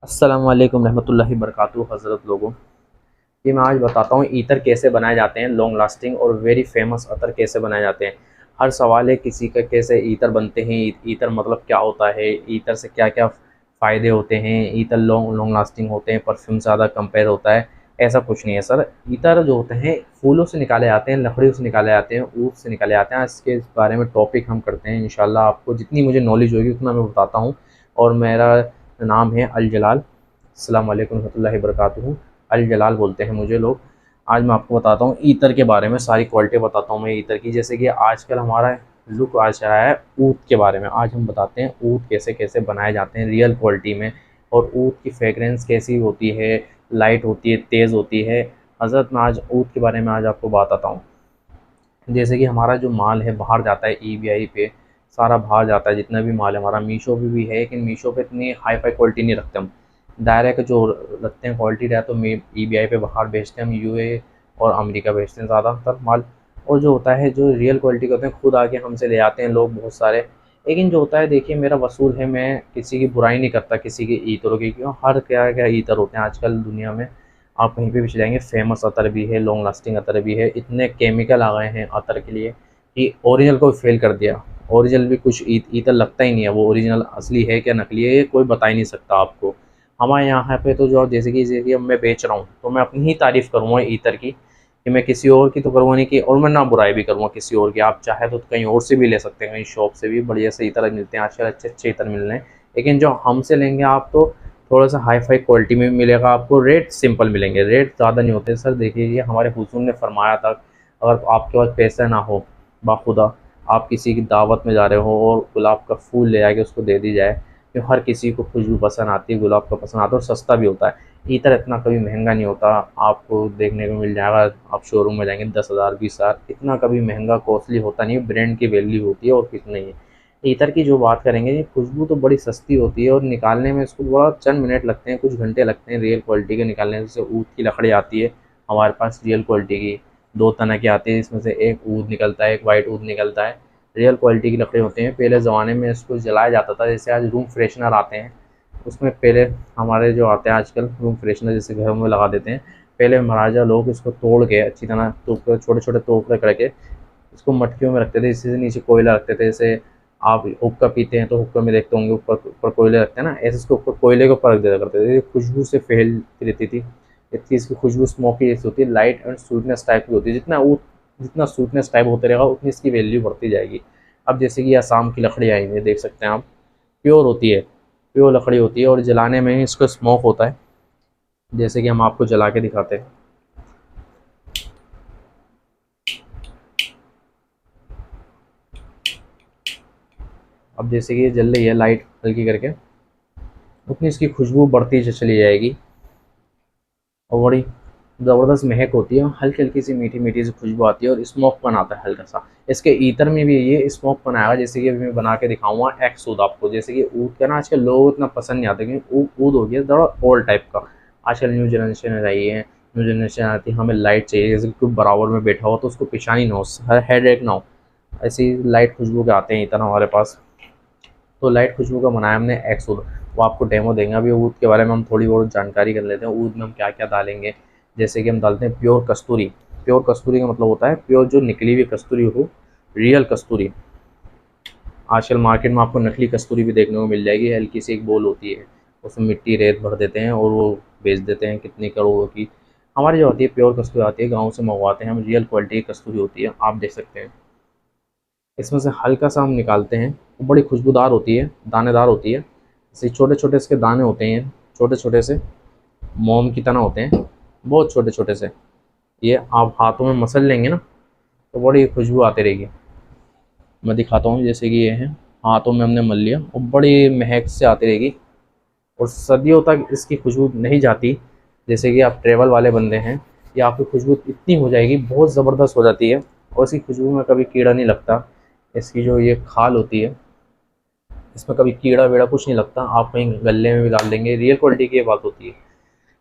अस्सलाम वालेकुम रहमतुल्लाहि बरकातुहू हज़रत लोगों। ये मैं आज बताता हूँ ईतर कैसे बनाए जाते हैं, लॉन्ग लास्टिंग और वेरी फेमस अतर कैसे बनाए जाते हैं। हर सवाल है किसी का कैसे ईतर बनते हैं, ईतर मतलब क्या होता है, ईतर से क्या क्या फ़ायदे होते हैं, ईतर लॉन्ग लॉन्ग लास्टिंग होते हैं, परफ्यूम से ज़्यादा कंपेयर होता है। ऐसा कुछ नहीं है सर। ईतर जो होते हैं फूलों से निकाले जाते हैं, लकड़ियों से निकाले जाते हैं, ऊद से निकाले जाते हैं। इसके बारे में टॉपिक हम करते हैं इंशाल्लाह। आपको जितनी मुझे नॉलेज होगी उतना मैं बताता हूँ। और मेरा नाम है अल जलाल। अस्सलाम वालेकुम रहमतुल्लाहि बरकातुहू। अल जलाल बोलते हैं मुझे लोग। आज मैं आपको बताता हूँ ईतर के बारे में, सारी क्वालिटी बताता हूँ मैं ईतर की। जैसे कि आजकल हमारा लुक आज आया है ऊद के बारे में। आज हम बताते हैं ऊद कैसे कैसे बनाए जाते हैं रियल क्वालिटी में, और ऊद की फ्रेगरेंस कैसी होती है, लाइट होती है, तेज़ होती है। हज़रत मैं आज ऊद के बारे में आज आपको बताता हूँ। जैसे कि हमारा जो माल है बाहर जाता है ईबीआई पे, सारा बाहर जाता है। जितना भी माल है हमारा मीशो पे भी है, लेकिन मीशो पे इतनी हाई फाई क्वालिटी नहीं रखते हम। डायरेक्ट जो रखते हैं क्वालिटी है तो ईबीआई पे बाहर भेजते हैं हम, यूए और अमेरिका भेजते हैं ज़्यादातर माल। और जो होता है जो रियल क्वालिटी के होते हैं खुद आके हमसे ले आते हैं लोग बहुत सारे। लेकिन जो होता है देखिए मेरा वसूल है, मैं किसी की बुराई नहीं करता, किसी के ईतरों की, क्यों हर क्या क्या ईतर होते हैं आजकल दुनिया में। आप कहीं पे भी चले जाएंगे फेमस अतर भी है, लॉन्ग लास्टिंग अतर भी है। इतने केमिकल आ गए हैं अतर के लिए कि ओरिजिनल को फेल कर दिया। ओरिजिनल भी कुछ ईतर लगता ही नहीं है, वो ओरिजिनल असली है क्या नकली है ये कोई बता ही नहीं सकता आपको। हमारे यहाँ पे तो जो जैसे कि अब मैं बेच रहा हूँ तो मैं अपनी ही तारीफ़ करूँगा ईतर की, कि मैं किसी और की तो करूँगा नहीं की, और मैं ना बुराई भी करूँगा किसी और की। आप चाहे तो कहीं और से भी ले सकते हैं, कहीं शॉप से भी बढ़िया से ईतर मिलते हैं आजकल, अच्छे अच्छे ईतर मिल रहे हैं। लेकिन जो हमसे लेंगे आप तो थोड़ा सा हाई फाई क्वालिटी में भी मिलेगा आपको, रेट सिंपल मिलेंगे, रेट ज़्यादा नहीं होते सर। देखिए ये हमारे हुजूर ने फरमाया था, अगर आपके पास पैसा ना हो, बाखुदा आप किसी की दावत में जा रहे हो और गुलाब का फूल ले आके उसको दे दी जाए, तो हर किसी को खुशबू पसंद आती है, गुलाब का पसंद आता है, और सस्ता भी होता है। इतना इतना कभी महंगा नहीं होता। आपको देखने को मिल जाएगा, आप शोरूम में जाएंगे 10,000 20,000, इतना कभी महंगा कॉस्टली होता नहीं है। ब्रांड की वैल्यू होती है और कुछ नहीं है। ईतर की जो बात करेंगे, ये खुशबू तो बड़ी सस्ती होती है और निकालने में इसको बड़ा चंद मिनट लगते हैं, कुछ घंटे लगते हैं रियल क्वालिटी के निकालने से। ऊद की लकड़ी आती है हमारे पास रियल क्वालिटी की, दो तरह की आती है, इसमें से एक ऊद निकलता है, एक वाइट ऊद निकलता है। रियल क्वालिटी की लकड़ी होती हैं। पहले ज़माने में इसको जलाया जाता था, जैसे आज रूम फ्रेशनर आते हैं उसमें, पहले हमारे जो आते हैं आजकल रूम फ्रेशनर जैसे घरों में लगा देते हैं, पहले महाराजा लोग इसको तोड़ के अच्छी तरह टुकड़े छोटे छोटे टुकड़े करके इसको मटकियों में रखते थे। इसी से नीचे कोयला रखते थे। जैसे आप हुक्का पीते हैं तो हुक्का में देखते होंगे ऊपर ऊपर कोयले रखते हैं ना, ऐसे इसके ऊपर कोयले के ऊपर रख दिया करते थे। ये खुशबू से फैलती रहती थी, इतनी इसकी खुशबू स्मोकी जैसी होती है, लाइट एंड स्वीटनेस टाइप की होती है। जितना स्वीटनेस टाइप होते रहेगा उतनी इसकी वैल्यू बढ़ती जाएगी। अब जैसे कि आसाम की लकड़ी आई हुई है, देख सकते हैं आप, प्योर होती है, प्योर लकड़ी होती है, और जलाने में ही इसको स्मोक होता है। जैसे कि हम आपको जला के दिखाते हैं। अब जैसे कि ये जल रही है लाइट हल्की करके, उतनी इसकी खुशबू बढ़ती चली जाएगी और बड़ी ज़बरदस्त महक होती है, हल्की हल्की सी मीठी मीठी सी खुशबू आती है, और स्मोक पन आता है हल्का सा। इसके ईतर में भी ये स्मोक पन आएगा। जैसे कि अभी मैं बना के दिखाऊंगा एक्स ऊद आपको। जैसे कि ऊद का ना आजकल लोग इतना पसंद नहीं आता, क्योंकि ऊद हो गया थोड़ा ओल्ड टाइप का। आजकल न्यू जनरेशन आई है, न्यू जनरेशन आती है, हमें लाइट चाहिए, जैसे कोई बराबर में बैठा हो तो उसको पेशानी ना हो, हेड एक ना हो, ऐसी लाइट खुशबू के आते हैं ईतर हमारे पास। तो लाइट खुशबू का बनाया हमने एक्स ऊद, वो आपको डेमो देंगे। अभी ऊद के बारे में हम थोड़ी बहुत जानकारी कर लेते हैं। ऊद में हम क्या क्या डालेंगे। जैसे कि हम डालते हैं प्योर कस्तूरी। प्योर कस्तूरी का मतलब होता है प्योर जो निकली हुई कस्तूरी हो, रियल कस्तूरी। आजकल मार्केट में आपको नकली कस्तूरी भी देखने को मिल जाएगी, हल्की सी एक बोल होती है, उसमें मिट्टी रेत भर देते हैं और वो बेच देते हैं कितनी करोड़ों की। हमारी जो होती है प्योर कस्तूरी आती है, गाँव से मंगवाते हैं हम, रियल क्वालिटी की कस्तूरी होती है, आप देख सकते हैं। इसमें से हल्का सा हम निकालते हैं, वो बड़ी खुशबूदार होती है, दानेदार होती है। जैसे छोटे छोटे इसके दाने होते हैं, छोटे छोटे से मोम की तरह होते हैं, बहुत छोटे छोटे से। ये आप हाथों में मसल लेंगे ना तो बड़ी खुशबू आती रहेगी। मैं दिखाता हूँ, जैसे कि ये है, हाथों में हमने मल लिया और बड़ी महक से आती रहेगी, और सदियों तक इसकी खुशबू नहीं जाती। जैसे कि आप ट्रैवल वाले बंदे हैं, या आपकी खुशबू इतनी हो जाएगी, बहुत ज़बरदस्त हो जाती है, और इसकी खुशबू में कभी कीड़ा नहीं लगता। इसकी जो ये खाल होती है, इसमें कभी कीड़ा वेड़ा कुछ नहीं लगता। आप कहीं गले में भी डाल देंगे, रियल क्वालिटी की ये बात होती है,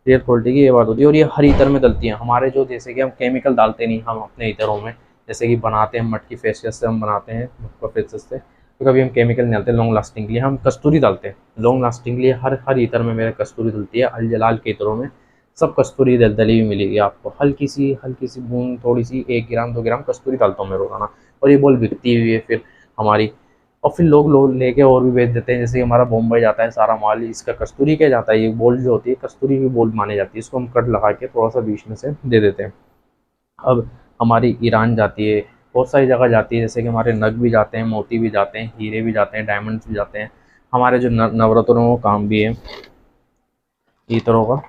रियल क्वालिटी की ये बात होती है। और ये हर ईतर में डलती है हमारे, जो जैसे कि हम केमिकल डालते नहीं हम अपने ईतरों में। जैसे कि बनाते हैं मटकी फेसियस से, हम बनाते हैं मटका फेसियस से, तो कभी हम केमिकल नहीं डालते लॉन्ग लास्टिंग के लिए, हम कस्तूरी डालते हैं लॉन्ग लास्टिंग के लिए। हर ईतर में मेरे कस्तूरी डलती है, अल जलाल के इतरों में सब कस्तूरी डली हुई मिलेगी आपको। हल्की सी बूंद, थोड़ी सी 1 ग्राम 2 ग्राम कस्तूरी डालता हूँ मैं रोज़ाना, और ये बॉल बिकती हुई है फिर हमारी। और फिर लोग लेके और भी बेच देते हैं, जैसे हमारा बॉम्बे जाता है सारा माल इसका कस्तूरी के जाता है। ये बॉल जो होती है कस्तूरी की बॉल मानी जाती है, इसको हम कट लगा के थोड़ा सा बीच में से दे देते हैं। अब हमारी ईरान जाती है, बहुत सारी जगह जाती है, जैसे कि हमारे नग भी जाते हैं, मोती भी जाते हैं, हीरे भी जाते हैं, डायमंड्स भी जाते हैं। हमारे जो नवरत्नों का काम भी है ईतरों का,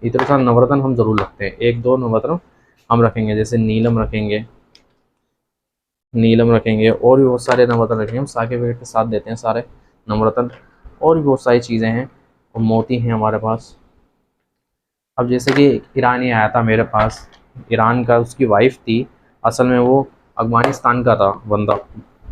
ईतरों का नवरत्न हम ज़रूर रखते हैं, 1-2 नवरत्न हम रखेंगे, जैसे नीलम रखेंगे और भी बहुत सारे नवरत्न रखेंगे। हम सर्टिफिकेट के साथ देते हैं सारे नवरत्न, और भी बहुत सारी चीज़ें हैं और मोती हैं हमारे पास। अब जैसे कि ईरानी आया था मेरे पास, ईरान का उसकी वाइफ थी, असल में वो अफगानिस्तान का था बंदा।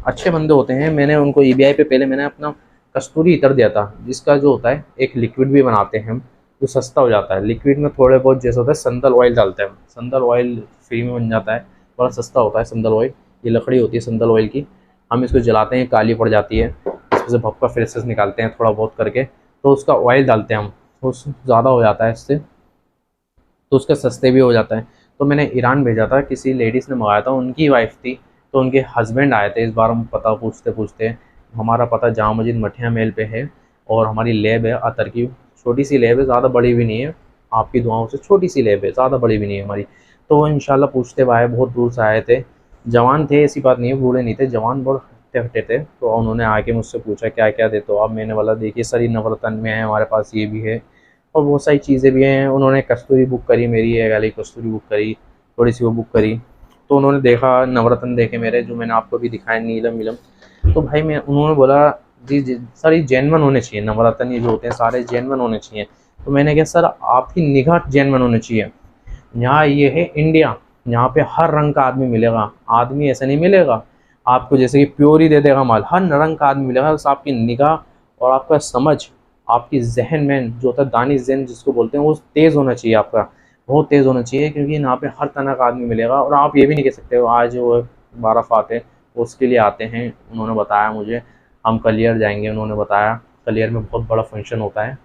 अच्छे बंदे होते हैं, मैंने उनको ईबीआई पे पहले मैंने अपना कस्तूरी इतर दिया था, जिसका जो होता है एक लिक्विड भी बनाते हैं हम, जो सस्ता हो जाता है। लिक्विड में थोड़े बहुत जैसे होता है संदल ऑयल डालते हैं हम, संदल ऑयल फ्री में बन जाता है, बड़ा सस्ता होता है संदल ऑयल। ये लकड़ी होती है संदल ऑयल की, हम इसको जलाते हैं, काली पड़ जाती है, इसमें से भपका फ्रेसेस निकालते हैं थोड़ा बहुत करके, तो उसका ऑयल डालते हैं हम, तो ज़्यादा हो जाता है इससे, तो उसका सस्ते भी हो जाता है। तो मैंने ईरान भेजा था, किसी लेडीज़ ने मंगाया था, उनकी वाइफ थी, तो उनके हस्बैंड आए थे। इस बार हम पता पूछते पूछते, हमारा पता जामा मस्जिद मठिया मेल पे है, और हमारी लैब है अतर की, छोटी सी लैब है, ज़्यादा बड़ी भी नहीं है, आपकी दुआओं से छोटी सी लैब है, ज़्यादा बड़ी भी नहीं है हमारी। तो वो इंशाल्लाह पूछते हुए आए, बहुत दूर से आए थे, जवान थे, ऐसी बात नहीं है, बूढ़े नहीं थे, जवान बहुत हट्टे हट्टे थे। तो उन्होंने आके मुझसे पूछा क्या क्या देते हो आप, मैंने बोला देखिए सर ये नवरत्न में है हमारे पास, ये भी है और बहुत सारी चीज़ें भी हैं। उन्होंने कस्तूरी बुक करी, मेरी एक वाली कस्तूरी बुक करी, थोड़ी सी वो बुक करी, तो उन्होंने देखा नवरत्न देखे मेरे, जो मैंने आपको भी दिखाया नीलम नीलम। तो भाई मैं उन्होंने बोला जी सर ये जेन्युइन होने चाहिए नवरत्न, ये जो होते हैं सारे जेन्युइन होने चाहिए। तो मैंने कहा सर आपकी निगाह जेन्युइन होनी चाहिए, यहाँ ये है इंडिया, यहाँ पे हर रंग का आदमी मिलेगा, आदमी ऐसा नहीं मिलेगा आपको जैसे कि प्योर ही दे देगा माल, हर रंग का आदमी मिलेगा। बस आपकी निगाह और आपका समझ, आपकी जहन में जो होता है दानी जहन जिसको बोलते हैं, वो तेज़ होना चाहिए, आपका बहुत तेज़ होना चाहिए, क्योंकि यहाँ पे हर तरह का आदमी मिलेगा। और आप ये भी नहीं कह सकते हो आज वो 12 फाते उसके लिए आते हैं, उन्होंने बताया मुझे, हम कलियर जाएंगे, उन्होंने बताया कलियर में बहुत बड़ा फंक्शन होता है,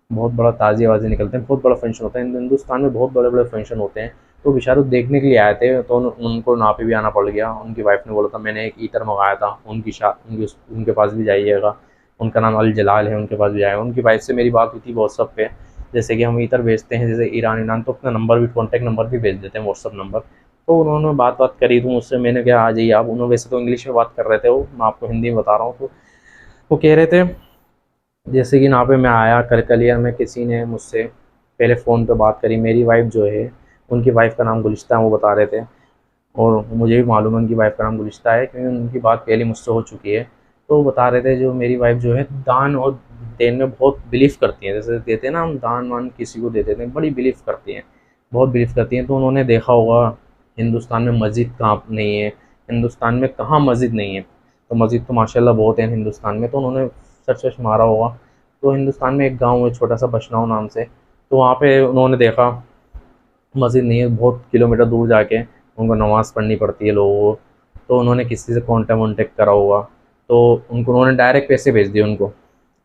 बहुत बड़ा ताज़ी आवाज़ी निकलते हैं, बहुत बड़ा फंक्शन होता है हिंदुस्तान में, बहुत बड़े बड़े फंक्शन होते हैं। तो बेचारे देखने के लिए आए थे, तो उनको ना पे भी आना पड़ गया। उनकी वाइफ ने बोला था मैंने एक ईतर मंगाया था, उनके पास भी जाइएगा, उनका नाम अल जलाल है, उनके पास भी जाएगा। उनकी वाइफ से मेरी बात हुई थी व्हाट्सअप पे, जैसे कि हम ईतर भेजते हैं, जैसे ईरान तो अपना नंबर भी, कॉन्टैक्ट नंबर भी भेज देते हैं, व्हाट्सअप नंबर। तो उन्होंने बात करी, तो मुझसे मैंने कहा आ जाइए आप। उन्होंने वैसे तो इंग्लिश में बात कर रहे थे, वो मैं आपको हिंदी में बता रहा हूँ। तो वो कह रहे थे जैसे कि यहाँ पे मैं आया कलियर में, किसी ने मुझसे पहले फ़ोन पे बात करी, मेरी वाइफ जो है, उनकी वाइफ का नाम गुलिस्ता है, वो बता रहे थे, और मुझे भी मालूम है उनकी वाइफ का नाम गुलिस्ता है, क्योंकि उनकी बात पहले मुझसे हो चुकी है। तो वो बता रहे थे जो मेरी वाइफ जो है दान और देन में बहुत बिलीव करती हैं, जैसे देते हैं ना हम दान वान किसी को दे देते हैं, बड़ी बिलीव करती हैं, बहुत बिलीव करती हैं। तो उन्होंने देखा होगा हिंदुस्तान में मस्जिद कहाँ नहीं है, हिंदुस्तान में कहाँ मस्जिद नहीं है, तो मस्जिद तो माशाल्लाह बहुत है हिंदुस्तान में। तो उन्होंने सर्च मारा होगा, तो हिंदुस्तान में एक गाँव है छोटा सा बछनाऊ नाम से, तो वहाँ पे उन्होंने देखा मस्जिद नहीं है, बहुत किलोमीटर दूर जाके उनको नमाज़ पढ़नी पड़ती है लोगों को। तो उन्होंने किसी से कॉन्टैक्ट वॉन्टैक्ट करा होगा, तो उन्होंने डायरेक्ट पैसे भेज दिए उनको।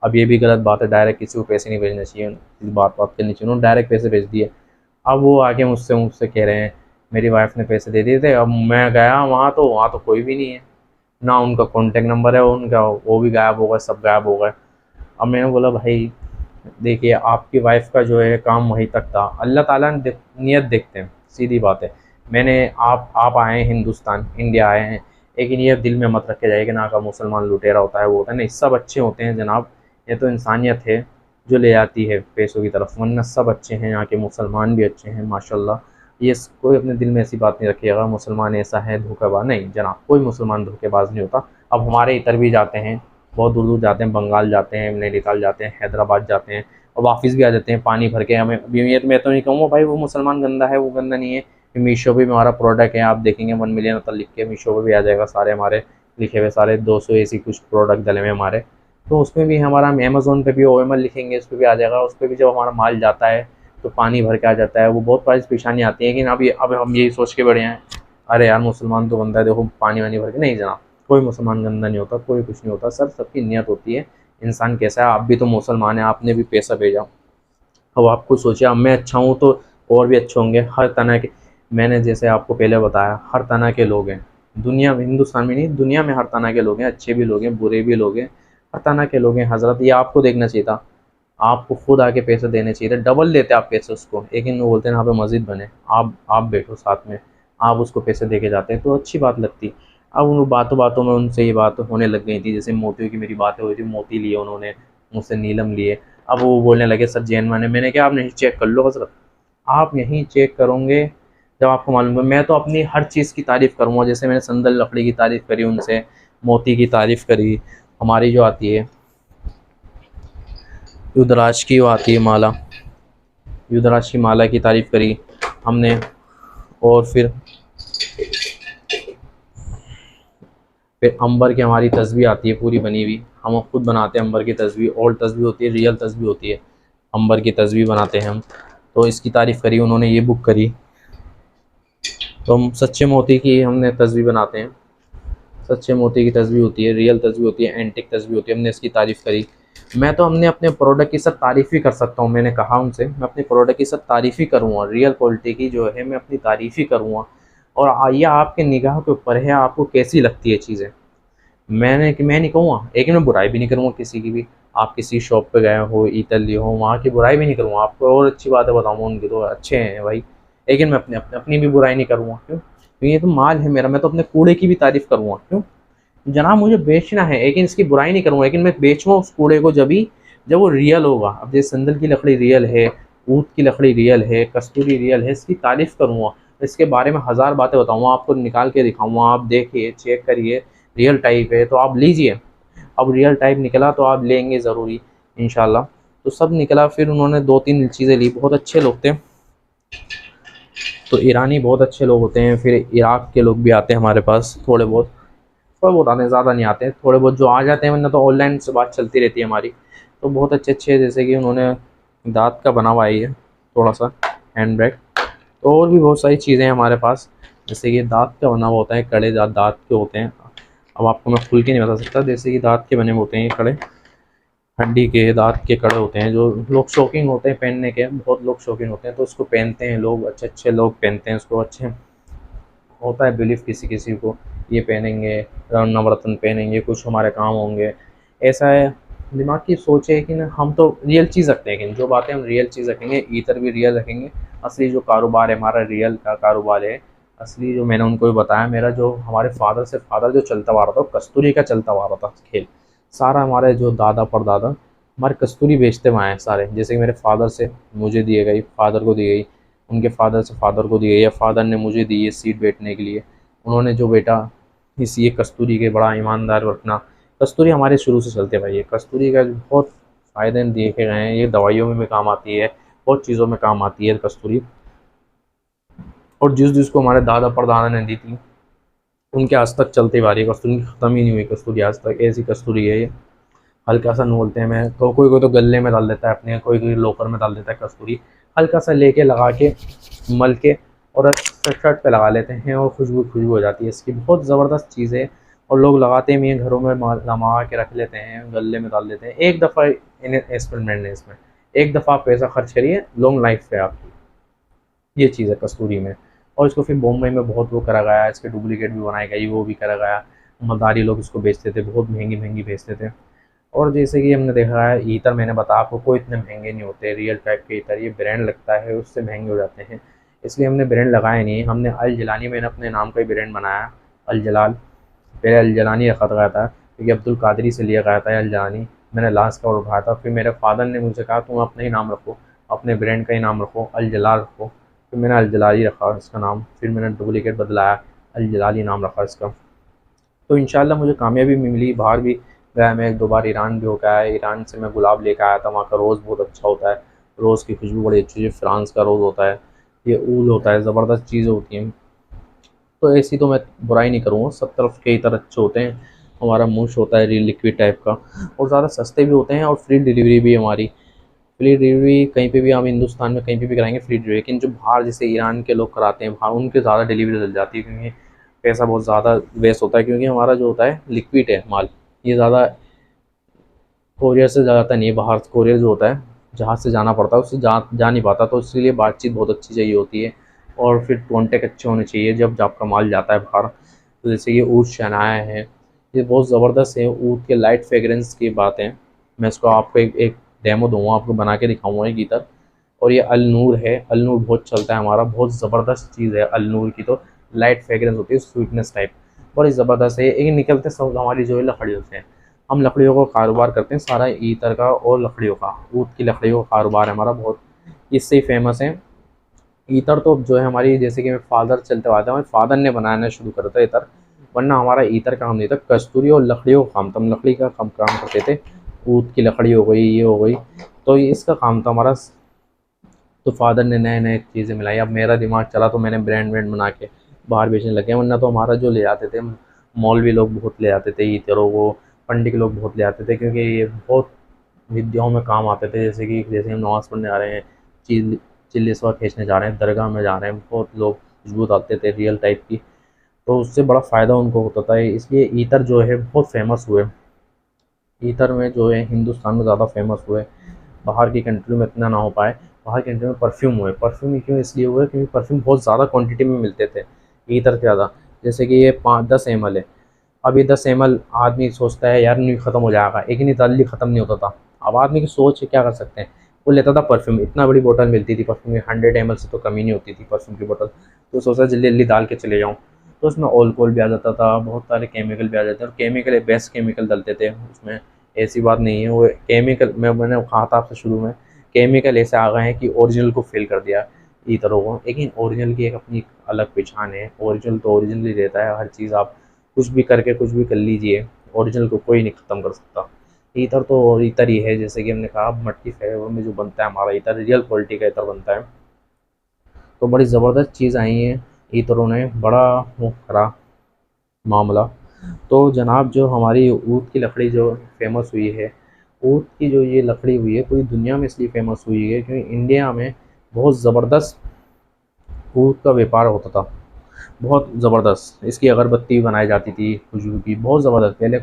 अब ये भी गलत बात है, डायरेक्ट किसी को पैसे नहीं भेजने चाहिए, बात करनी चाहिए, उन्होंने डायरेक्ट पैसे भेज दिए। अब वो आके मुझसे कह रहे हैं मेरी वाइफ ने पैसे दे दिए थे। अब मैं गया वहाँ तो कोई भी नहीं है, ना उनका कॉन्टैक्ट नंबर है, उनका वो भी गायब हो गए, सब गायब हो गए। अब मैंने बोला भाई देखिए आपकी वाइफ का जो है काम वहीं तक था, अल्लाह ताला ने नियत देखते हैं, सीधी बात है। मैंने आप आए हैं हिंदुस्तान, इंडिया आए हैं, लेकिन ये दिल में मत रखे जाइए कि ना का मुसलमान लुटेरा होता है, वो होता है नहीं, सब अच्छे होते हैं जनाब। ये तो इंसानियत है जो ले आती है पैसों की तरफ, वरना सब अच्छे हैं, यहाँ के मुसलमान भी अच्छे हैं माशाल्लाह। ये कोई अपने दिल में ऐसी बात नहीं रखिएगा मुसलमान ऐसा है धोखेबाज, नहीं जनाब, कोई मुसलमान धोखेबाज नहीं होता। अब हमारे इधर भी जाते हैं, बहुत दूर दूर जाते हैं, बंगाल जाते हैं, नैनीताल जाते हैं, हैदराबाद जाते हैं, और वापस भी आ जाते हैं पानी भर के। हमें मैं तो नहीं कहूँगा भाई वो मुसलमान गंदा है, वो गंदा नहीं है। मीशो पे भी हमारा प्रोडक्ट है, आप देखेंगे 1 मिलियन तक लिख के मीशो पे भी आ जाएगा, सारे हमारे लिखे हुए सारे 200 ऐसी कुछ प्रोडक्ट डले हुए हमारे। तो उसमें भी हमारा अमेज़ोन पे भी OML लिखेंगे, उस पर भी आ जाएगा। उस पर भी जब हमारा माल जाता है तो पानी भर के आ जाता है, वो बहुत बड़ी परेशानी आती है। लेकिन अब हम यही सोच के बढ़े हैं अरे यार मुसलमान तो बंदा है, देखो पानी वानी भर के, नहीं जनाब, कोई मुसलमान गंदा नहीं होता, कोई कुछ नहीं होता, सबकी नियत होती है, इंसान कैसा है। आप भी तो मुसलमान हैं, आपने भी पैसा भेजा, अब आपको सोचिए अब मैं अच्छा हूँ तो और भी अच्छे होंगे। हर तरह के, मैंने जैसे आपको पहले बताया, हर तरह के लोग हैं दुनिया में, हिंदुस्तान में नहीं दुनिया में हर तरह के लोग हैं, अच्छे भी लोग हैं, बुरे भी लोग हैं, हर तरह के लोग हैं हज़रत। ये आपको देखना चाहिए था, आपको खुद आके पैसे देने चाहिए थे, डबल देते आप पैसे उसको, लेकिन वो बोलते हैं यहाँ पे मस्जिद बने, आप बैठो साथ में, आप उसको पैसे दे के जाते हैं तो अच्छी बात लगती। अब उन बातों बातों में उनसे ये बात होने लग गई थी, जैसे मोतियों की मेरी बातें हुई थी, मोती लिए उन्होंने मुझसे, नीलम लिए। अब वो बोलने लगे सर जैन माने, मैंने कहा आप नहीं चेक कर लो हजरत, आप यहीं चेक करोगे जब आपको मालूम है। मैं तो अपनी हर चीज़ की तारीफ़ करूँगा, जैसे मैंने संदल लकड़ी की तारीफ़ करी उनसे, मोती की तारीफ़ करी, हमारी जो आती है रुद्राक्ष की वो आती है माला, रुद्राक्ष की माला की तारीफ़ करी हमने। और फिर अंबर की हमारी तस्बीह आती है पूरी बनी हुई, हम खुद बनाते हैं अंबर की तस्बीह, ओल्ड तस्बीह होती है, रियल तस्बीह होती है, अंबर की तस्बीह बनाते हैं हम। तो इसकी तारीफ़ करी उन्होंने, ये बुक करी। तो हम सच्चे मोती की हमने तस्बीह बनाते हैं, सच्चे मोती की तस्बीह होती है, रियल तस्बीह होती है, एंटिक तस्बीह होती है, हमने इसकी तारीफ़ करी। मैं तो हमने अपने प्रोडक्ट की सब तारीफ़ ही कर सकता हूँ, मैंने कहा उनसे मैं अपने प्रोडक्ट की सब तारीफ़ ही करूँगा, रियल क्वालिटी की जो है मैं अपनी तारीफ़ ही करूँगा। और ये आपके निगाह के ऊपर है, आपको कैसी लगती है चीज़ें। मैं नहीं कहूँगा, लेकिन मैं बुराई भी नहीं करूँगा किसी की भी। आप किसी शॉप पे गए हो, इतर लिए हो, वहाँ की बुराई भी नहीं करूँगा, आपको और अच्छी बातें बताऊँगा, उनकी तो अच्छे हैं भाई, लेकिन मैं अपनी भी बुराई नहीं करूँगा। क्यों? क्योंकि ये तो माल है मेरा, मैं तो अपने कूड़े की भी तारीफ़ करूँगा। क्यों? जनाब मुझे बेचना है, लेकिन इसकी बुराई नहीं करूँगा, लेकिन मैं बेचूँगा उस कूड़े को जब वो रियल होगा। अब जैसे संदल की लकड़ी रियल है, ऊँट की लकड़ी रियल है, कस्तूरी रियल है, इसकी तारीफ़ करूँगा, इसके बारे में हज़ार बातें बताऊँगा, आपको निकाल के दिखाऊँगा, आप देखिए, चेक करिए, रियल टाइप है तो आप लीजिए। अब रियल टाइप निकला तो आप लेंगे ज़रूरी इंशाल्लाह। तो सब निकला, फिर उन्होंने 2-3 चीज़ें ली, बहुत अच्छे लोग थे। तो ईरानी बहुत अच्छे लोग होते हैं, फिर इराक के लोग भी आते हैं हमारे पास, थोड़े बहुत आते हैं, ज़्यादा नहीं आते, थोड़े बहुत जो आ जाते हैं, वरना तो ऑनलाइन से बात चलती रहती है हमारी। तो बहुत अच्छे अच्छे, जैसे कि उन्होंने दाँत का बना हुआ है ये थोड़ा सा हैंड बैग। तो और भी बहुत सारी चीज़ें हैं हमारे पास, जैसे कि दाँत का बना हुआ होता है, कड़े दाँत के होते हैं। अब आपको मैं खुल के नहीं बता सकता, जैसे कि दाँत के बने होते हैं ये कड़े, हड्डी के दाँत के कड़े होते हैं, जो लोग शौकीन होते हैं पहनने के, बहुत लोग शौकीन होते हैं तो उसको पहनते हैं लोग, अच्छे अच्छे लोग पहनते हैं उसको। अच्छे होता है बिलीफ किसी किसी को, ये पहनेंगे, नवरत्न पहनेंगे, कुछ हमारे काम होंगे, ऐसा है। दिमाग की सोच है कि ना, हम तो रियल चीज़ रखते हैं, लेकिन जो बातें हम रियल चीज़ रखेंगे, ईतर भी रियल रखेंगे। असली जो कारोबार है हमारा, रियल का कारोबार है असली, जो मैंने उनको भी बताया, मेरा जो हमारे फादर से फादर जो चलता आ रहा था, कस्तूरी का चलता आ रहा था खेल, सारा हमारे जो दादा परदादा हमारे कस्तूरी बेचते हुए आए हैं सारे। जैसे कि मेरे फादर से मुझे दिए गई, फादर को दी गई, उनके फादर से फादर को दी गई, या फादर ने मुझे दी ये सीट बैठने के लिए, उन्होंने जो बेटा इस ये कस्तूरी के बड़ा ईमानदार रखना। कस्तूरी हमारे शुरू से चलते भाई, ये कस्तूरी का बहुत फ़ायदे देखे गए हैं, ये दवाइयों में भी काम आती है, बहुत चीज़ों में काम आती है कस्तूरी। और जिसको हमारे दादा परदादा ने दी थी, उनके आज तक चलती आ रही है कस्तूरी, ख़त्म ही नहीं हुई कस्तूरी आज तक, ऐसी कस्तूरी है ये। हल्का सा नोलते हैं, मैं तो कोई कोई तो गले में डाल देता है अपने, कोई कोई लोकर में डाल देता है कस्तूरी, हल्का सा लेके लगा के मल के और शर्ट पे लगा लेते हैं, और खुशबू हो जाती है इसकी, बहुत ज़बरदस्त चीज़ है। और लोग लगाते भी हैं घरों में, लगा के रख लेते हैं, गले में डाल देते हैं। एक दफ़ा इन्हें एक्सपेरिमेंट है इसमें, एक दफ़ा आप पैसा खर्च करिए, लॉन्ग लाइफ है आपकी, ये चीज़ है कस्तूरी में। और इसको फिर बॉम्बे में बहुत वो करा गया, इसके डुप्लीकेट भी बनाए गए, वो भी करा गया, मदारी लोग इसको बेचते थे, बहुत महंगी महंगी बेचते थे। और जैसे कि हमने देखा है ईतर, मैंने बताया आपको, कोई इतने महंगे नहीं होते रियल टाइप के ईतर, ये ब्रांड लगता है उससे महंगे हो जाते हैं, इसलिए हमने ब्रांड लगाया नहीं। हमने अल जलानी, मैंने अपने नाम का ही ब्रांड बनाया, अल जलाल। पहले अल जलानी रखा गया था, क्योंकि अब्दुल कादरी से लिया गया था अल जलानी, मैंने लास्ट का उठाया था। फिर मेरे फादर ने मुझे कहा तुम अपना ही नाम रखो, अपने ब्रांड का ही नाम रखो, अल जलाल रखो। फिर मैंने अल जलाल ही रखा इसका नाम, फिर मैंने डुप्लीकेट बदलाया, अल जलाल ही नाम रखा इसका। तो इंशाल्लाह मुझे कामयाबी मिली, बाहर भी गया मैं 1-2 बार, ईरान भी होकर आया, ईरान से मैं गुलाब लेकर आया था, वहाँ का रोज़ बहुत अच्छा होता है, रोज़ की खुशबू बड़ी अच्छी है, फ्रांस का रोज़ होता है, ये ऊल होता है, ज़बरदस्त चीज़ें होती हैं। तो ऐसी तो मैं बुराई नहीं करूँगा, सब तरफ के इतर अच्छे होते हैं। हमारा मूश होता है रियल लिक्विड टाइप का, और ज़्यादा सस्ते भी होते हैं, और फ्री डिलीवरी भी हमारी, फ्री डिलीवरी कहीं पे भी हम हिंदुस्तान में कहीं पे भी कराएंगे फ्री डिलीवरी। लेकिन जो बाहर जैसे ईरान के लोग कराते हैं बाहर, उनके ज़्यादा डिलीवरी चल जाती है, क्योंकि पैसा बहुत ज़्यादा वेस्ट होता है, क्योंकि हमारा जो होता है लिक्विड है माल, ये ज़्यादा कोरियर से ज़्यादा नहीं है। बाहर कोरियर जो होता है जहाज़ से जाना पड़ता है, उससे जा नहीं पाता, तो इसलिए बातचीत बहुत अच्छी चाहिए होती है और फिर कॉन्टैक्ट अच्छे होने चाहिए जब आपका माल जाता है बाहर। तो जैसे ये ऊँट शनाया है, ये बहुत ज़बरदस्त है। ऊँट के लाइट फ्रेगरेंस की बात है, मैं इसको आपको एक डेमो दूंगा, आपको बना के दिखाऊंगा एक इतर। और ये अलनूर है, अलनूर बहुत चलता है हमारा, बहुत ज़बरदस्त चीज़ है अलनूर की। तो लाइट फ्रेगरेंस होती है, स्वीटनेस टाइप, बड़ी ज़बरदस्त है। ये निकलते सब हमारी जो है लकड़ियों से है। हम लकड़ियों का कारोबार करते हैं सारा, ईतर का और लकड़ियों का, ऊँट की लकड़ियों का कारोबार है हमारा, बहुत इससे ही फेमस है। ईतर तो जो है हमारी, जैसे कि मेरे फादर चलते आते हैं, हमारे फादर ने बनाना शुरू करा था ईतर, वरना हमारा ईतर काम नहीं था। कस्तूरी और लकड़ियों का काम था, हम लकड़ी का काम करते थे। ऊँट की लकड़ी हो गई, ये हो गई, तो ये इसका काम था हमारा। तो फादर ने नए नए चीज़ें मिलाई, अब मेरा दिमाग चला तो मैंने ब्रांड ब्रांड बना के बाहर बेचने लगे। वरना तो हमारा जो ले आते थे, मौलवी लोग बहुत ले आते थे ईतरों को, पंडित लोग बहुत ले आते थे, क्योंकि ये बहुत विद्याओं में काम आते थे। जैसे हम नमाज़ पढ़ने जा रहे हैं, चिल्ली सवा खींचने जा रहे हैं, दरगाह में जा रहे हैं, बहुत लोग खुशबू डालते थे रियल टाइप की, तो उससे बड़ा फ़ायदा उनको होता था। इसलिए ईतर जो है बहुत फेमस हुए। ईतर में जो है हिंदुस्तान में ज़्यादा फेमस हुए, बाहर की कंट्री में इतना ना हो पाए। बाहर की कंट्री में परफ्यूम हुए, परफ्यूम क्यों इसलिए हुए क्योंकि परफ्यूम बहुत ज़्यादा क्वांटिटी में मिलते थे ईतर से ज़्यादा। जैसे कि ये 5-10 ml है, अब ये 10 ml आदमी सोचता है यार नहीं ख़त्म हो जाएगा, लेकिन ये जल्दी ख़त्म नहीं होता था। अब आदमी की सोच है, क्या कर सकते हैं, वो लेता था परफ्यूम, इतना बड़ी बोतल मिलती थी परफ्यूम की, 100 ml से तो कमी नहीं होती थी परफ्यूम की बोतल। तो सोचा जल्दी जल्दी डाल के चले जाऊँ, तो उसमें अल्कोहल भी आ जाता था, बहुत सारे केमिकल भी आ जाते हैं, और केमिकल बेस्ट केमिकल डलते थे उसमें, ऐसी बात नहीं है। वो केमिकल मैंने कहा था आपसे शुरू में, केमिकल ऐसे आ गए हैं कि ओरिजिनल को फेल कर दिया ईतरों को, लेकिन ओरिजिनल की एक अपनी अलग पहचान है। ओरिजिनल तो ओरिजिनल ही रहता है, हर चीज़ आप कुछ भी करके कुछ भी कर लीजिए, ओरिजिनल को कोई नहीं ख़त्म कर सकता। ईतर तो ईतर ही है, जैसे कि हमने कहा मट्टी फैक्ट्री में जो बनता है हमारा ईतर, रियल क्वालिटी का ईतर बनता है। तो बड़ी ज़बरदस्त चीज़ आई है ईतरों ने, बड़ा वो करा मामला। तो जनाब जो हमारी ऊँट की लकड़ी जो फेमस हुई है, ऊँट की जो ये लकड़ी हुई है पूरी दुनिया में इसलिए फेमस हुई है क्योंकि इंडिया में बहुत ज़बरदस्त ऊँट का व्यापार होता था, बहुत ज़बरदस्त। इसकी अगरबत्ती भी बनाई जाती थी खुशबू की, बहुत ज़बरदस्त। पहले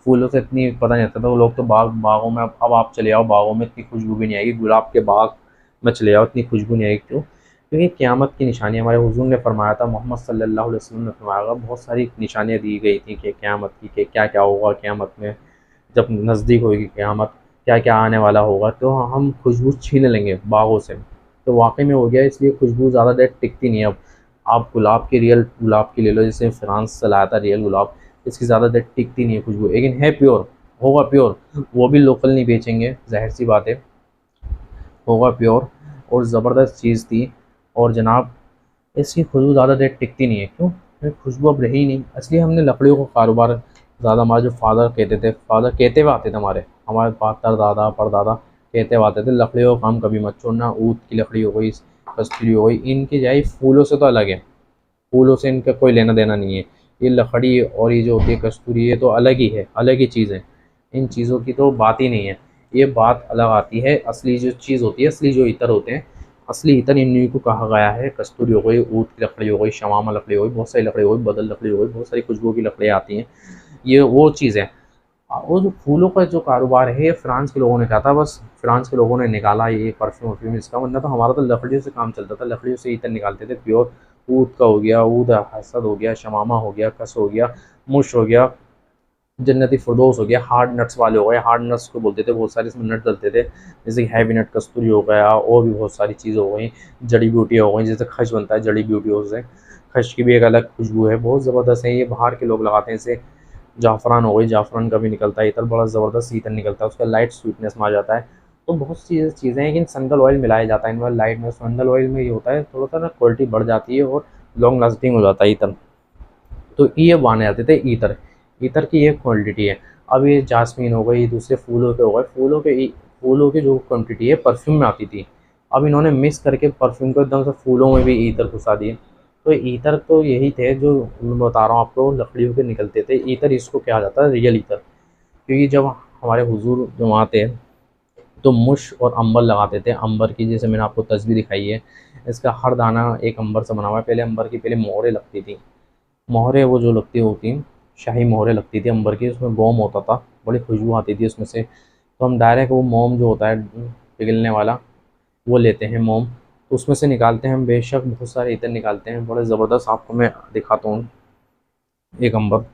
फूलों से इतनी पता नहीं चलता था, वो लोग तो बागों में, अब आप चले जाओ बागों में इतनी खुशबू भी नहीं आएगी, गुलाब के बाग में चले जाओ इतनी खुशबू नहीं आएगी। क्यों? क्योंकि क़यामत की निशानी हमारे हुज़ूर ने फरमाया था, मोहम्मद सल्लल्लाहु अलैहि वसल्लम ने फरमाया था, बहुत सारी निशानियाँ दी गई थी कि क़यामत की, कि क्या क्या होगा क़यामत में, जब नज़दीक होगी क़यामत, क्या क्या आने वाला होगा। तो हम खुशबू छीन लेंगे बागों से, तो वाकई में हो गया। इसलिए खुशबू ज़्यादा देर टिकती नहीं है। अब आप गुलाब की, रियल गुलाब की ले लो, जैसे फ्रांस से लाया था रियल गुलाब, इसकी ज़्यादा देर टिकती नहीं है खुशबू, लेकिन है प्योर, होगा प्योर, वो भी लोकल नहीं बेचेंगे, ज़ाहिर सी बात है, होगा प्योर। और ज़बरदस्त चीज़ थी। और जनाब इसकी खुशबू ज़्यादा देर टिकती नहीं है, क्यों? क्योंकि खुशबू अब रही नहीं, इसलिए हमने लकड़ियों का कारोबार ज़्यादा, हमारे जो फादर कहते थे, फादर कहते हुए आते थे, हमारे फादर दादा परदादा कहते हुए आते थे, लकड़ियों का काम कभी मत छोड़ना। ऊँट की लकड़ी हो गई, कस्तूरी हो गई, इनकी जाए फूलों से तो अलग है, फूलों से इनका कोई लेना देना नहीं है। ये लकड़ी और ये जो होती है कस्तूरी, ये तो अलग ही है, अलग ही चीज़ है, इन चीज़ों की तो बात ही नहीं है। ये बात अलग आती है, असली जो चीज़ होती है, असली जो इत्र होते हैं, असली इत्र इन्हीं को कहा गया है। कस्तूरी हो गई, ऊँट की लकड़ी हो गई, शमामा लकड़ी हो गई, बहुत सारी लकड़ी हो गई, बदल लकड़ी हो गई, बहुत सारी खुशबू की लकड़ियाँ आती हैं, ये वो चीज़ है। वो जो फूलों का जो कारोबार है, ये फ्रांस के लोगों ने कहा था, बस फ्रांस के लोगों ने निकाला ये परफ्यूम वर्फ्यूम इसका, वरना तो हमारा तो लकड़ियों से काम चलता था, लकड़ियों से इत्र निकालते थे प्योर। ऊद का हो गया, ऊद हसद हो गया, शमामा हो गया, कस हो गया, मुश हो गया, जन्नती फिरदौस हो गया, हार्ड नट्स वाले हो गए, हार्ड नट्स को बोलते थे, बहुत सारे इसमें नट डलते थे, जैसे हैवी नट कस्तूरी हो गया, और भी बहुत सारी चीज़ें हो गई, जड़ी बूटियाँ हो गई, जैसे खश बनता है जड़ी बूटियों से, खश की भी एक अलग खुशबू है, बहुत ज़बरदस्त है। ये बाहर के लोग लगाते हैं इसे। जाफ़रान हो गई, जाफ़रान का भी निकलता है इत्र, बड़ा ज़बरदस्त इत्र निकलता है, उसका लाइट स्वीटनेस में आ जाता है। तो बहुत सी चीज़ें हैं, लेकिन संदल ऑयल मिलाया जाता है इनमें, लाइट में संदल ऑयल में ये होता है, थोड़ा सा ना क्वालिटी बढ़ जाती है और लॉन्ग लास्टिंग हो जाता है इत्र। तो ये माने जाते थे ईतर, ईतर की ये क्वांटिटी है। अब ये जास्मीन हो गई, दूसरे फूलों के हो गए, फूलों की जो क्वांटिटी है परफ्यूम में आती थी, अब इन्होंने मिक्स करके परफ्यूम को एकदम से फूलों में भी ईतर घुसा दिए। तो ईतर तो यही थे जो मैं बता रहा हूँ आपको, लकड़ियों के निकलते थे ईतर, इसको कहा जाता है रियल ईतर। क्योंकि जब हमारे हुजूर जो वहाँ थे, तो मुश और अंबर लगाते थे, अंबर की जैसे मैंने आपको तस्वीर दिखाई है, इसका हर दाना एक अंबर से बना हुआ है। पहले अंबर की पहले मोहरें लगती थी, मोहरें वो जो लगती होती हैं, शाही मोहरें लगती थी अंबर की, उसमें मोम होता था, बड़ी खुशबू आती थी उसमें से। तो हम डायरेक्ट वो मोम जो होता है पिघलने वाला, वो लेते हैं मोम, तो उसमें से निकालते हैं हम, बेशक बहुत सारे इत्र निकालते हैं, बड़े ज़बरदस्त। आपको मैं दिखाता हूँ एक अंबर।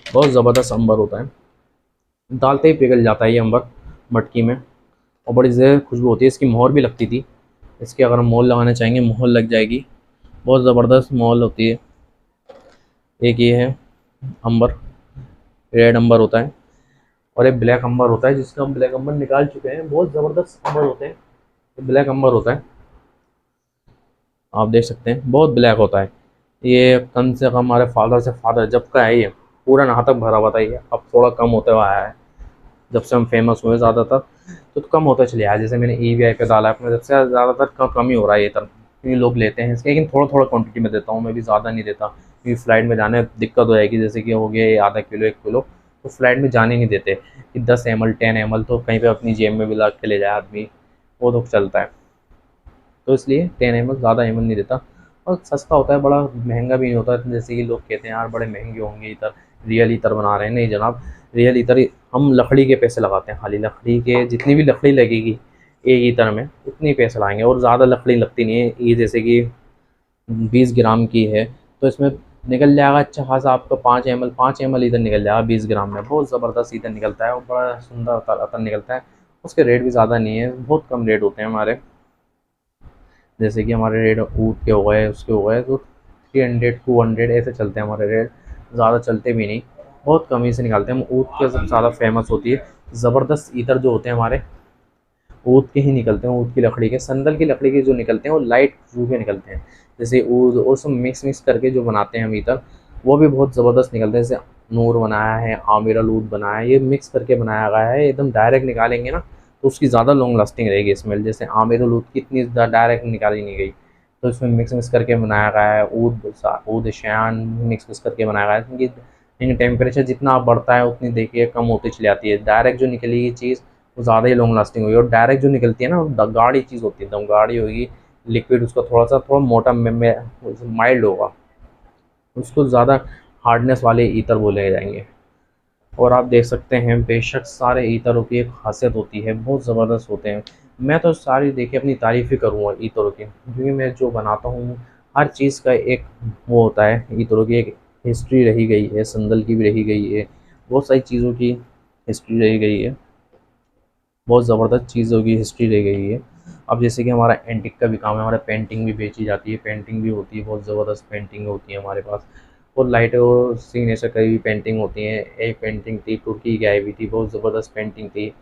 बहुत ज़बरदस्त अंबर होता है, डालते ही पिघल जाता है ये अंबर मटकी में, और बड़ी ज़्यादा खुशबू होती है। इसकी मोहर भी लगती थी, इसकी अगर हम मोहर लगाना चाहेंगे मोहर लग जाएगी, बहुत ज़बरदस्त मोहर होती है। एक ये है अंबर, रेड अंबर होता है, और एक ब्लैक अंबर होता है, जिसका हम ब्लैक अंबर निकाल चुके हैं। बहुत ज़बरदस्त अंबर होते हैं। ब्लैक अंबर होता है, आप देख सकते हैं, बहुत ब्लैक होता है। ये कम से कम हमारे फादर से फादर जब का है, ये पूरा नहा तक भरा हुआ था ये, अब थोड़ा कम होते हुआ आया है जब से हम फेमस हुए ज़्यादातर, तो कम होता चले आया। जैसे मैंने EVI पे डाला है अपने, जब से ज़्यादातर कम ही हो रहा है ये तरफ, क्योंकि लोग लेते हैं इसके, लेकिन थोड़ा थोड़ा क्वांटिटी में देता हूँ मैं भी, ज़्यादा नहीं देता, क्योंकि फ़्लाइट में जाने में दिक्कत हो जाएगी। जैसे कि हो गया आधा किलो 1 किलो, तो फ़्लाइट में जाने नहीं देते कि 10 ml 10 ml, तो कहीं पर अपनी जेब में भी ला के ले जाए आदमी, वो तो चलता है। तो इसलिए 10 ml, ज़्यादा ml नहीं देता, और सस्ता होता है, बड़ा महंगा भी नहीं होता। जैसे कि लोग कहते हैं यार बड़े महंगे होंगे इतर, रियल इतर बना रहे हैं, नहीं जनाब, रियल इतर हम लकड़ी के पैसे लगाते हैं, खाली लकड़ी के, जितनी भी लकड़ी लगेगी एक इतर में उतनी पैसे लगाएंगे, और ज़्यादा लकड़ी लगती नहीं है ये, जैसे कि 20 ग्राम की है, तो इसमें निकल जाएगा अच्छा खासा आपका 5 ml इधर निकल जाएगा 20 ग्राम में, बहुत ज़बरदस्त इधर निकलता है, और बड़ा सुंदर अतर निकलता है। उसके रेट भी ज़्यादा नहीं है, बहुत कम रेट होते हैं हमारे। जैसे कि हमारे रेट ऊद के हो गए, उसके हो गए, तो 300 200 ऐसे चलते हैं हमारे रेट, ज़्यादा चलते भी नहीं, बहुत कम ही से निकालते हैं हम। ऊद के सबसे ज़्यादा फेमस होती है, ज़बरदस्त ईतर जो होते हैं हमारे, ऊद के ही निकलते हैं, ऊद की लकड़ी के, संदल की लकड़ी के जो निकलते हैं वो लाइट खुशबू के निकलते हैं। जैसे ऊद और सब मिक्स मिक्स करके जो बनाते हैं हम ईतर, वो भी बहुत ज़बरदस्त निकलते हैं। जैसे नूर बनाया है, आमिरल ऊद बनाया है, ये मिक्स करके बनाया गया है, एकदम डायरेक्ट निकालेंगे ना तो उसकी ज़्यादा लॉन्ग लास्टिंग रहेगी स्मेल। जैसे आमिरल ऊद की इतनी डायरेक्ट निकाली नहीं गई, तो इसमें मिक्स मिक्स करके बनाया गया है, ऊद शान मिक्स मिक्स करके बनाया गया है, क्योंकि इनकी टेम्परेचर जितना बढ़ता है उतनी देखिए कम होती चली जाती है। डायरेक्ट जो निकलेगी चीज़ वो ज़्यादा ही लॉन्ग लास्टिंग होगी, और डायरेक्ट जो निकलती है ना वो गाढ़ी चीज़ होती है, एकदम गाढ़ी होगी, लिक्विड उसका थोड़ा मोटा माइल्ड होगा, उसको ज़्यादा हार्डनेस वाले ईतर बोले जाएंगे। और आप देख सकते हैं बेशक सारे ईतरों की एक खासियत होती है, बहुत ज़बरदस्त होते हैं। मैं तो सारी देखिए अपनी तारीफ़ ही करूँगा ईतरों की, क्योंकि मैं जो बनाता हूँ हर चीज़ का एक वो होता है, ईतरों की एक हिस्ट्री रही गई है, संदल की भी रही गई है, बहुत सारी चीज़ों की हिस्ट्री रही गई है, बहुत ज़बरदस्त चीज़ों की हिस्ट्री रह गई है। अब जैसे कि हमारा एंटिक का भी काम है, हमारा पेंटिंग भी बेची जाती है, पेंटिंग भी होती है, बहुत ज़बरदस्त पेंटिंग होती है हमारे पास, और लाइट और सिग्नेचर की भी पेंटिंग होती है। एक पेंटिंग थी तुर्की की आई हुई थी, बहुत ज़बरदस्त पेंटिंग थी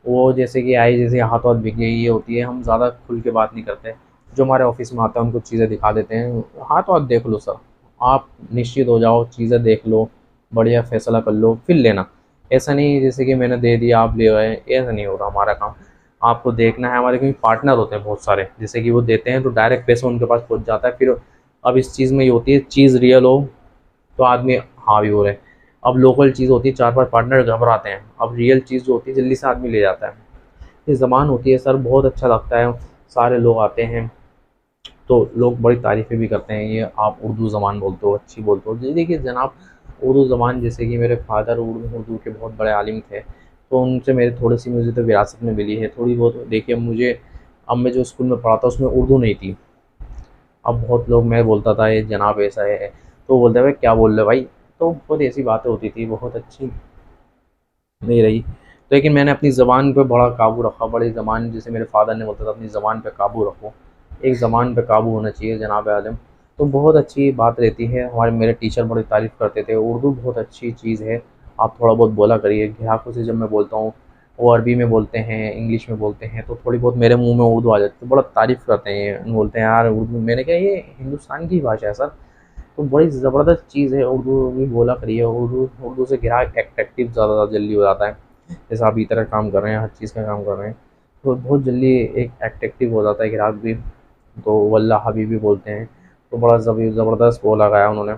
वो, जैसे कि आई जैसे हाथों हाथ बिक गई, ये होती है। हम ज़्यादा खुल के बात नहीं करते, जो हमारे ऑफिस में आता है उनको चीज़ें दिखा देते हैं, हाथों हाथ देख लो सर, आप निश्चित हो जाओ, चीज़ें देख लो, बढ़िया फैसला कर लो फिर लेना। ऐसा नहीं जैसे कि मैंने दे दिया आप ले गए, ऐसा नहीं होगा हमारा काम। आपको देखना है, हमारे क्योंकि पार्टनर होते हैं बहुत सारे, जैसे कि वो देते हैं तो डायरेक्ट पैसा उनके पास पहुंच जाता है फिर। अब इस चीज़ में ये होती है, चीज़ रियल हो तो आदमी हाँ भी हो रहे। अब लोकल चीज़ होती है, 4 5 पार्टनर घबराते हैं, अब रियल चीज़ जो होती है जल्दी से आदमी ले जाता है। ये ज़बान होती है सर, बहुत अच्छा लगता है, सारे लोग आते हैं तो लोग बड़ी तारीफ़ें भी करते हैं, ये आप उर्दू ज़बान बोलते हो, अच्छी बोलते हो जी। देखिए जनाब, उर्दू ज़बान, जैसे कि मेरे फादर उर्दू के बहुत बड़े आलिम थे, तो उनसे मेरे थोड़ी सी मुझे तो विरासत में मिली है थोड़ी बहुत। देखिए मुझे, अब मैं जो स्कूल में पढ़ा था उसमें उर्दू नहीं थी। अब बहुत लोग, मैं बोलता था ये जनाब ऐसा है, तो बोलते भाई क्या बोल रहे भाई, तो बहुत ऐसी बातें होती थी, बहुत अच्छी नहीं रही। लेकिन मैंने अपनी ज़बान पे बड़ा काबू रखा, बड़ी ज़बान, जैसे मेरे फादर ने बोलता था अपनी ज़बान पे काबू रखो, एक ज़बान पे काबू होना चाहिए जनाब आदम, तो बहुत अच्छी बात रहती है। हमारे मेरे टीचर बड़ी तारीफ़ करते थे, उर्दू बहुत अच्छी चीज़ है, आप थोड़ा बहुत बोला करिए। ग्राहकों से जब मैं बोलता हूँ वो अरबी में बोलते हैं, इंग्लिश में बोलते हैं, तो थोड़ी बहुत मेरे मुंह में उर्दू आ जाती है, तो बड़ा तारीफ़ करते हैं, बोलते हैं यार उर्दू। मैंने कहा ये हिंदुस्तान की भाषा है सर, तो बड़ी ज़बरदस्त चीज़ है, उर्दू भी बोला करिए। उर्दू उर्दू से ग्राहक अट्रैक्टिव ज़्यादा जल्दी हो जाता है। जैसे आप इस तरह काम कर रहे हैं, हर चीज़ का काम कर रहे हैं, तो बहुत जल्दी एक अट्रैक्टिव हो जाता है ग्राहक भी। तो वल्ला हबीबी बोलते हैं, तो बड़ा ज़बरदस्त बोला गया उन्होंने।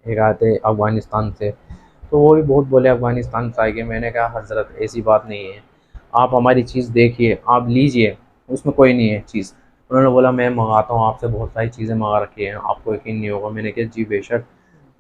एक आए थे अफ़गानिस्तान से, तो वो भी बहुत बोले अफ़गानिस्तान से आए गए, मैंने कहा हज़रत ऐसी बात नहीं है, आप हमारी चीज़ देखिए, आप लीजिए, उसमें कोई नहीं है चीज़। उन्होंने बोला मैं मंगाता हूँ आपसे, बहुत सारी चीज़ें मंगा रखी हैं, आपको यकीन नहीं होगा। मैंने कहा जी बेशक,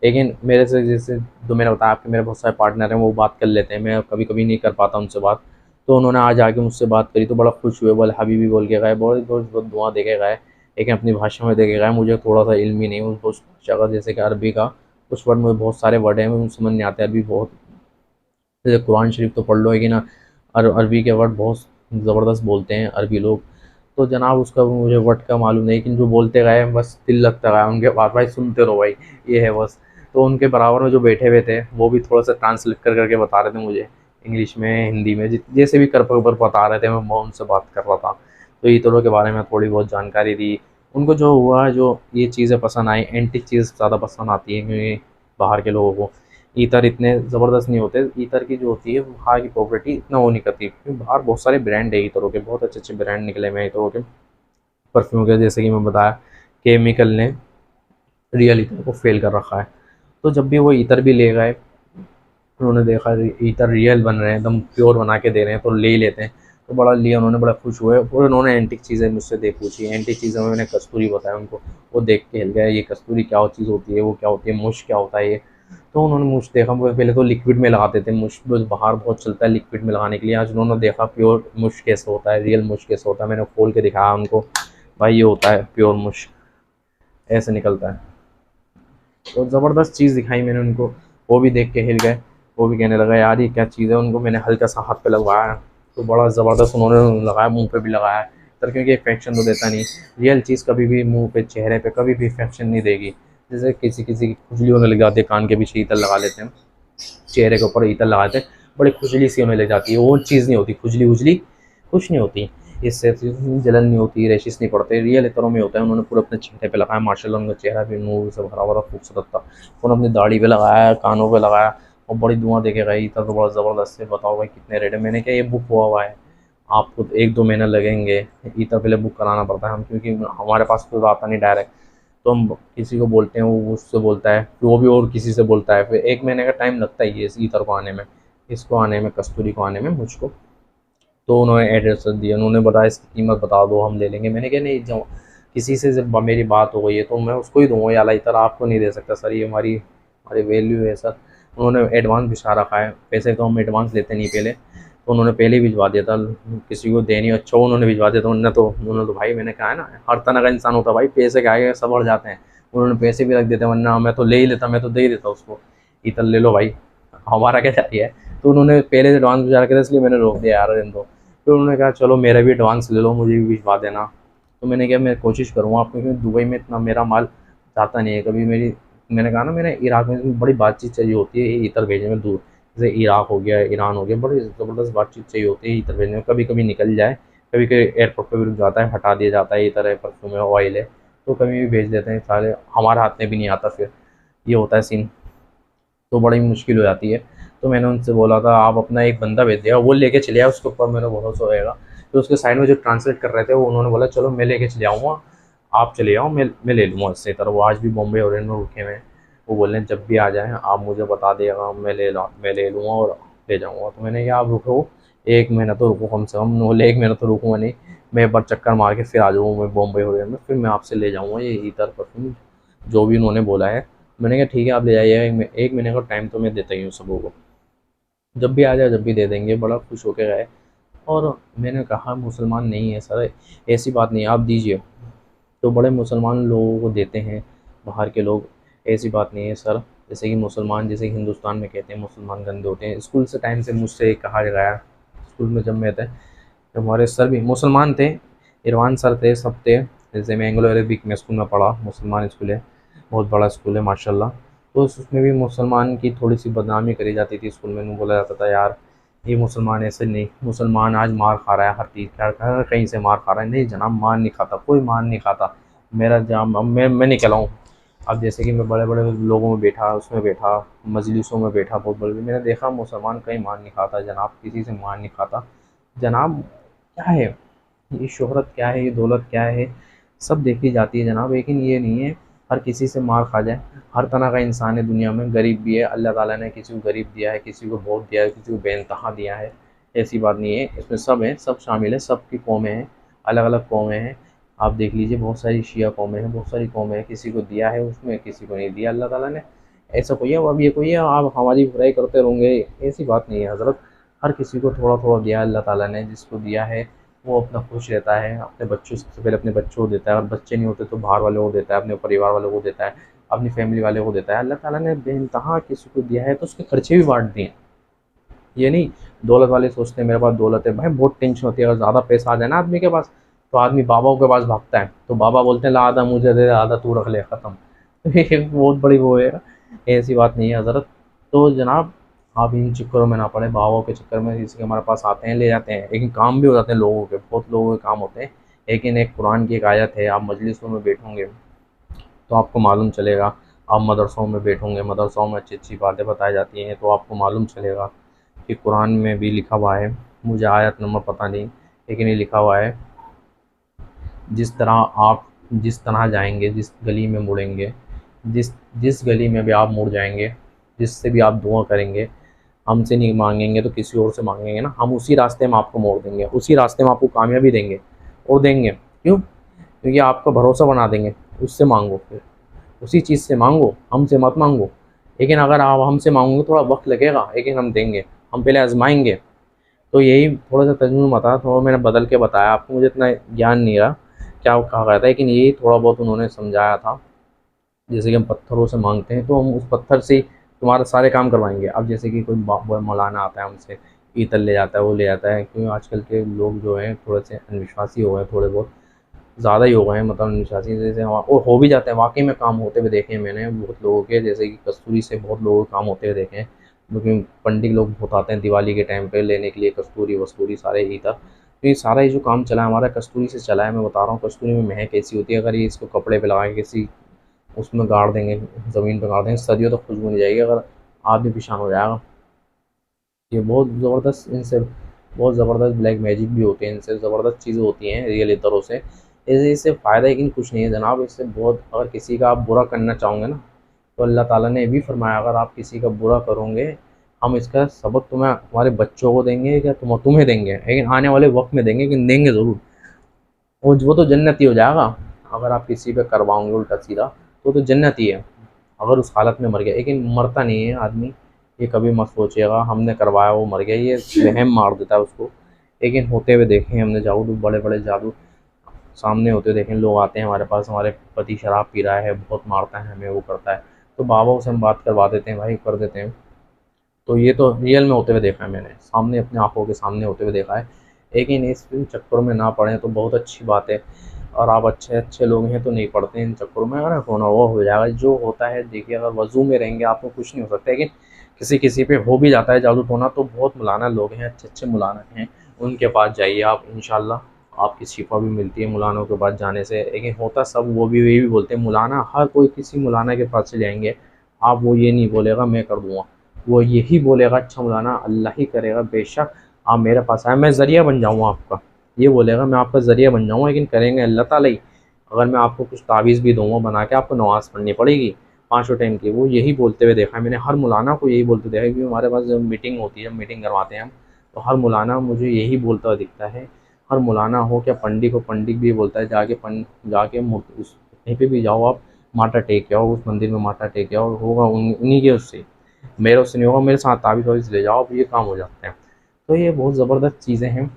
लेकिन मेरे से जैसे जो मैंने बताया आपके मेरे बहुत सारे पार्टनर हैं, वो बात कर लेते हैं, मैं कभी कभी नहीं कर पाता उनसे बात। तो उन्होंने आज आके मुझसे बात करी तो बड़ा खुश हुए, बोले हबीबी बोल के गए, बहुत बहुत बहुत दुआ दे के गए, लेकिन अपनी भाषा में दे के गए। मुझे थोड़ा सा इल्म ही नहीं उस भाषा का, जैसे कि अरबी का कुछ वर्ड, मुझे बहुत सारे वर्ड हैं मुझे समझ नहीं आते अरबी बहुत। जैसे कुरान शरीफ तो पढ़ लो, लेकिन अरबी के वर्ड बहुत ज़बरदस्त बोलते हैं अरबी लोग। तो जनाब उसका मुझे वर्ड का मालूम नहीं, लेकिन जो बोलते गए बस दिल लगता गया उनके बात, भाई सुनते रहो भाई, ये है बस। तो उनके बराबर में जो बैठे हुए थे वो भी थोड़ा सा ट्रांसलेट कर करके बता रहे थे मुझे, इंग्लिश में हिंदी में जैसे भी कर पर बता रहे थे, मैं उनसे बात कर रहा था। तो ईतरों के बारे में थोड़ी बहुत जानकारी दी उनको। जो हुआ, जो ये चीज़ें पसंद आई, एंटिक चीज़ ज़्यादा पसंद आती है, क्योंकि बाहर के लोगों को ईतर इतने ज़बरदस्त नहीं होते। ईतर की जो होती है बाहर की प्रॉपर्टी इतना वो नहीं करती, क्योंकि बाहर बहुत सारे ब्रांड है ईतरों के, बहुत अच्छे अच्छे ब्रांड निकले हुए हैं ईतरों के, परफ्यूम के। जैसे कि मैं बताया, केमिकल ने रियल ईतर को फेल कर रखा है। तो जब भी वो ईतर भी ले गए, उन्होंने देखा ईतर रियल बन रहे हैं, एकदम प्योर बना के दे रहे हैं, तो ले ही लेते हैं। तो बड़ा लिया उन्होंने, बड़ा खुश हुए, और उन्होंने एंटिक चीज़ें मुझसे दे पूछी। एंटिक चीज़ों में मैंने कस्तूरी बताया उनको, वो देख के हिल गए, ये कस्तूरी क्या चीज़ होती है, वो क्या होती है, मुश क्या होता है ये। तो उन्होंने मुझ देखा, वो पहले तो लिक्विड में लगाते थे मुश, जो बाहर बहुत चलता है लिक्विड में लगाने के लिए। आज उन्होंने देखा प्योर मुश कैसे होता है, रियल मुश कैसे होता है। मैंने खोल के दिखाया उनको, भाई ये होता है प्योर मुश, ऐसे निकलता है। तो ज़बरदस्त चीज़ दिखाई मैंने उनको, वो भी देख के हिल गए। वो भी कहने लगा यार ये क्या चीज़ है। उनको मैंने हल्का सा हाथ पे लगवाया तो बड़ा ज़बरदस्त उन्होंने लगाया, मुंह पे भी लगाया। तर क्योंकि इफेक्शन तो देता नहीं, रियल चीज़ कभी भी मुंह पे चेहरे पे कभी भी इफेक्शन नहीं देगी। जैसे किसी किसी की खुजली होने लग जाती है, कान के पीछे इतर लगा लेते हैं, चेहरे के ऊपर इतर लगाते हैं, बड़ी खुजली सी होने लग जाती है, वो चीज़ नहीं होती, खुजली उजली कुछ नहीं होती। इससे जलन नहीं होती, रैशेस नहीं पड़ते, रियल इतरों में होता है। उन्होंने पूरे अपने चेहरे पे लगाया, माशाल्लाह उनका चेहरा भी नूर से भरा भरा खूबसूरत था। उन्होंने अपनी दाढ़ी पे लगाया, कानों पे लगाया, और बड़ी दुआ दे के गई। इतना तो बड़ा ज़बरदस्त है, बताओ भाई कितने रेट है। मैंने क्या, ये बुक हुआ है, आपको तो 1-2 महीने लगेंगे। इतना पहले बुक कराना पड़ता है हम, क्योंकि हमारे पास तो आता नहीं डायरेक्ट, तो हम किसी को बोलते हैं, वो उससे बोलता है, फिर वो भी और किसी से बोलता है, फिर 1 महीने का टाइम लगता ही है इस ईतर को आने में, इसको आने में, कस्तूरी को आने में मुझको। तो उन्होंने एड्रेस दिया, उन्होंने बताया इसकी कीमत बता दो हम ले लेंगे। मैंने कहा नहीं, जो किसी से जब मेरी बात हो गई है तो मैं उसको ही दूंगा, ये अला इतर आपको नहीं दे सकता सर, ये हमारी हमारी वैल्यू है सर। उन्होंने एडवांस भिजवा रखा है, पैसे तो हम एडवांस लेते नहीं पहले, तो उन्होंने पहले ही भिजवा दिया था, किसी को देनी अच्छा उन्होंने भिजवा दिया था। उन्होंने तो भाई, मैंने कहा है ना, हर तरह का इंसान होता है भाई, पैसे के आगे सब बढ़ जाते हैं। उन्होंने पैसे भी रख देते, वरना मैं तो ले ही लेता, मैं तो दे ही देता उसको, इतर ले लो भाई, हमारा क्या चाहिए। तो उन्होंने पहले से एडवांस भिजवा रखे थे, इसलिए मैंने रोक दिया यार इनको। फिर उन्होंने कहा चलो मेरा भी एडवांस ले लो, मुझे भी भिजवा देना। तो मैंने कहा मैं कोशिश करूँगा आपको, क्योंकि दुबई में इतना मेरा माल जाता नहीं है कभी। मैंने कहा ना, मेरे इराक में बड़ी बातचीत चाहिए होती है इतर भेजने में, दूर जैसे इराक हो गया, ईरान हो गया, बड़ी ज़बरदस्त बातचीत चाहिए होती है इतर भेजने में। कभी कभी निकल जाए, कभी कभी एयरपोर्ट पर भी रुक जाता है, हटा दिया जाता है, इतर है, परफ्यूम है, ऑयल है, तो कभी भी भेज देते हैं सारे, हमारे हाथ में भी नहीं आता, फिर ये होता है सीन, तो बड़ी मुश्किल हो जाती है। तो मैंने उनसे बोला था आप अपना एक बंदा भेज दिया, वो लेके चले आया, उसके ऊपर मेरा भरोसा होएगा। तो उसके साइड में जो ट्रांसलेट कर रहे थे, वो उन्होंने बोला चलो मैं लेके चले आऊँगा, आप चले आओ, मैं ले लूँगा इससे तरह। वो आज भी बॉम्बे ओरिएंट में रुके हुए हैं। वो बोल रहे हैं जब भी आ जाएँ आप मुझे बता दिएगा, मैं ले लूँगा और ले जाऊँगा। तो मैंने कहा आप रुको, 1 महीना तो रुको कम से कम। बोले 1 महीना तो रुकूँगा नहीं, मैं एक बार चक्कर मार के फिर आ जाऊँगा मैं बॉम्बे ओरिएंट में, फिर मैं आपसे ले जाऊँगा ये ईतर परफ्यूम, जो भी उन्होंने बोला है। मैंने कहा ठीक है आप ले जाइए, 1 महीने का टाइम तो मैं देता ही हूँ सबों को, जब भी आ जाए जब भी दे देंगे। बड़ा खुश होके गए। और मैंने कहा मुसलमान नहीं है सर, ऐसी बात नहीं है, आप दीजिए। तो बड़े मुसलमान लोगों को देते हैं बाहर के लोग, ऐसी बात नहीं है सर। जैसे कि मुसलमान, जैसे कि हिंदुस्तान में कहते हैं मुसलमान गंदे होते हैं। स्कूल से टाइम से मुझसे कहा गया, स्कूल में जब मैं था, जब हमारे सर भी मुसलमान थे, इरवान सर थे, सब थे। जैसे मैं एंग्लो अरेबिक में स्कूल में पढ़ा, मुसलमान स्कूल है, बहुत बड़ा स्कूल है माशाल्लाह। तो उसमें भी मुसलमान की थोड़ी सी बदनामी करी जाती थी स्कूल में, यूँ बोला जाता था यार ये मुसलमान ऐसे नहीं, मुसलमान आज मार खा रहा है, हर चीज़ का कहीं से मार खा रहा है। नहीं जनाब, मार नहीं खाता, कोई मार नहीं खाता। मेरा जाम, अब मैं नहीं कहलाऊँ। अब जैसे कि मैं बड़े बड़े लोगों में बैठा, उसमें बैठा, मजलिसों में बैठा, बहुत बड़े, मैंने देखा मुसलमान कहीं मार नहीं खाता जनाब, किसी से मार नहीं खाता जनाब। क्या है ये शोहरत, क्या है ये दौलत, क्या है, सब देखी जाती है जनाब, लेकिन ये नहीं है हर किसी से मार खा जाए। हर तरह का इंसान है दुनिया में, गरीब भी है, अल्लाह ताला ने किसी को गरीब दिया है, किसी को बहुत दिया है, किसी को बेइंतहा दिया है। ऐसी बात नहीं है, इसमें सब हैं, सब शामिल है, सबकी कौमें हैं, अलग अलग कौमें हैं। आप देख लीजिए, बहुत सारी शिया कौमें हैं, बहुत सारी कौमें हैं, किसी को दिया है उसमें, किसी को नहीं दिया अल्लाह ताला ने। ऐसा कोई है अब ये कोई है आप हमारी बुराई करते रहोगे, ऐसी बात नहीं है हज़रत। हर किसी को थोड़ा थोड़ा दिया है अल्लाह ताला ने, जिसको दिया है वो अपना खुश रहता है, अपने बच्चों सबसे पहले अपने बच्चों को देता है, और बच्चे नहीं होते तो बाहर वालों को देता है, अपने परिवार वालों को देता है, अपनी फैमिली वालों को देता है। अल्लाह ताला ने बेइंतहा किसी को दिया है तो उसके खर्चे भी बांट दिए। ये नहीं दौलत वाले सोचते हैं मेरे पास दौलत है, भाई बहुत टेंशन होती है अगर ज़्यादा पैसा आ जाए ना आदमी के पास, तो आदमी बाबाओं के पास भागता है, तो बाबा बोलते हैं ला आधा मुझे दे दे, आधा तू रख ले, ख़त्म। ये बहुत बड़ी वो है, ऐसी बात नहीं है हज़रत। तो जनाब आप इन चक्करों में ना पड़े, बाबाओं के चक्कर में, जैसे कि हमारे पास आते हैं ले जाते हैं, लेकिन काम भी हो जाते हैं लोगों के, बहुत लोगों के काम होते हैं। लेकिन एक कुरान की एक आयत है, आप मजलिसों में बैठोगे तो आपको मालूम चलेगा, आप मदरसों में बैठोगे, मदरसों में अच्छी अच्छी बातें बताई जाती हैं, तो आपको मालूम चलेगा कि कुरान में भी लिखा हुआ है, मुझे आयत नंबर पता नहीं, लेकिन ये लिखा हुआ है, जिस तरह आप जिस तरह जाएंगे, जिस गली में मुड़ेंगे, जिस जिस गली में भी आप मुड़ जाएंगे, जिससे भी आप दुआ करेंगे, हमसे नहीं मांगेंगे तो किसी और से मांगेंगे ना, हम उसी रास्ते में आपको मोड़ देंगे, उसी रास्ते में आपको कामयाबी देंगे, और देंगे क्यों? क्योंकि आपका भरोसा बना देंगे। उससे मांगो, फिर उसी चीज़ से मांगो, हमसे मत मांगो। लेकिन अगर आप हमसे मांगोगे थोड़ा वक्त लगेगा, लेकिन हम देंगे, हम पहले आजमाएंगे। तो यही थोड़ा सा तजुर्बा बताया, थोड़ा मैंने बदल के बताया आपको, मुझे इतना ज्ञान नहीं रहा क्या कहा गया था, लेकिन यही थोड़ा बहुत उन्होंने समझाया था। जैसे कि हम पत्थरों से मांगते हैं तो हम उस पत्थर से तुम्हारे सारे काम करवाएंगे। अब जैसे कि कोई मौलाना आता है, हमसे ईतर ले जाता है, वो ले जाता है, क्योंकि आजकल के लोग जो हैं थोड़े से अंधविश्वासी हो गए, थोड़े बहुत ज़्यादा ही हो गए हैं, मतलब अंधविश्वासी जैसे और हो भी जाते हैं, वाकई में काम होते हुए देखे हैं मैंने बहुत लोगों के, जैसे कि कस्तूरी से बहुत लोगों के काम होते हुए देखे हैं। क्योंकि पंडित लोग बहुत आते हैं दिवाली के टाइम पे लेने के लिए कस्तूरी वस्तूरी सारे ईतर, तो ये सारा ये जो काम चला है हमारा कस्तूरी से चला है। मैं बता रहा हूँ कस्तूरी में महक ऐसी होती है, अगर ये इसको कपड़े पे लगा के किसी उसमें गाड़ देंगे, ज़मीन पे गाड़ देंगे, सदियों तक खुशबू नहीं जाएगी, अगर आदमी परेशान हो जाएगा। ये बहुत ज़बरदस्त, इनसे बहुत ज़बरदस्त ब्लैक मैजिक भी होते हैं, इनसे ज़बरदस्त चीज़ें होती हैं रियल इतरों से। इससे फ़ायदा लेकिन कुछ नहीं है जनाब, इससे बहुत, अगर किसी का आप बुरा करना चाहोगे ना, तो अल्लाह ताला ने ये भी फरमाया अगर आप किसी का बुरा करोगे, हम इसका सबक तुम्हारे बच्चों को देंगे, या तुम्हें देंगे, लेकिन आने वाले वक्त में देंगे, लेकिन देंगे ज़रूर। वो तो जन्नती हो जाएगा। अगर आप किसी पे करवाओगे उल्टा सीधा तो जन्नती है, अगर उस हालत में मर गया। लेकिन मरता नहीं है आदमी, ये कभी मत सोचिएगा हमने करवाया वो मर गया, ये वहम मार देता है उसको। लेकिन होते हुए देखे हमने जादू, बड़े बड़े जादू सामने होते हुए देखें। लोग आते हैं हमारे पास, हमारे पति शराब पी रहा है, बहुत मारता है हमें, वो करता है, तो बाबा से हम बात करवा देते हैं, भाई कर देते हैं। तो ये तो रियल में होते हुए देखा है मैंने, सामने अपने आंखों के सामने होते हुए देखा है। लेकिन इस चक्करों में ना पड़ें तो बहुत अच्छी बात है, और आप अच्छे अच्छे लोग हैं तो नहीं पड़ते इन चक्करों में। अगर होना वो हो जाएगा, जो होता है देखिए, अगर वजू में रहेंगे आपको कुछ नहीं हो सकता, लेकिन किसी किसी पे हो भी जाता है जादू टोना, तो बहुत मौलाना लोग हैं, अच्छे अच्छे मौलाना हैं, उनके पास जाइए आप, इंशाल्लाह आपकी शिफा भी मिलती है मौलानों के पास जाने से। लेकिन होता सब वो भी वही भी बोलते हैं मौलाना, हर कोई किसी मौलाना के पास से जाएंगे, आप वो ये नहीं बोलेगा मैं कर दूंगा, वो यही बोलेगा अच्छा मौलाना अल्लाह ही करेगा, बेशक आप मेरे पास आए, मैं ज़रिया बन जाऊँगा आपका, ये बोलेगा मैं आपका ज़रिया बन जाऊँगा, लेकिन करेंगे अल्लाह ताला ही। अगर मैं आपको कुछ तावीज़ भी दूँगा बना के, आपको नमाज़ पढ़नी पड़ेगी 5 टाइम की, वो यही बोलते हुए देखा है मैंने, हर मौलाना को यही बोलते देखा है। क्योंकि हमारे पास जब मीटिंग होती है, मीटिंग करवाते हैं हम, तो हर मौलाना मुझे यही बोलता हुआ दिखता है। हर मौलाना हो क्या पंडित हो, पंडित भी बोलता है जाके उस कहीं पे भी जाओ आप, माथा टेक के आओ, उस मंदिर में माथा टेक के आओ, होगा उन्हीं के उससे, मेरे उससे नहीं होगा, मेरे साथ ताबीज़ वाबीज़ ले जाओ, अब ये काम हो जाते हैं। तो ये बहुत ज़बरदस्त चीज़ें हैं।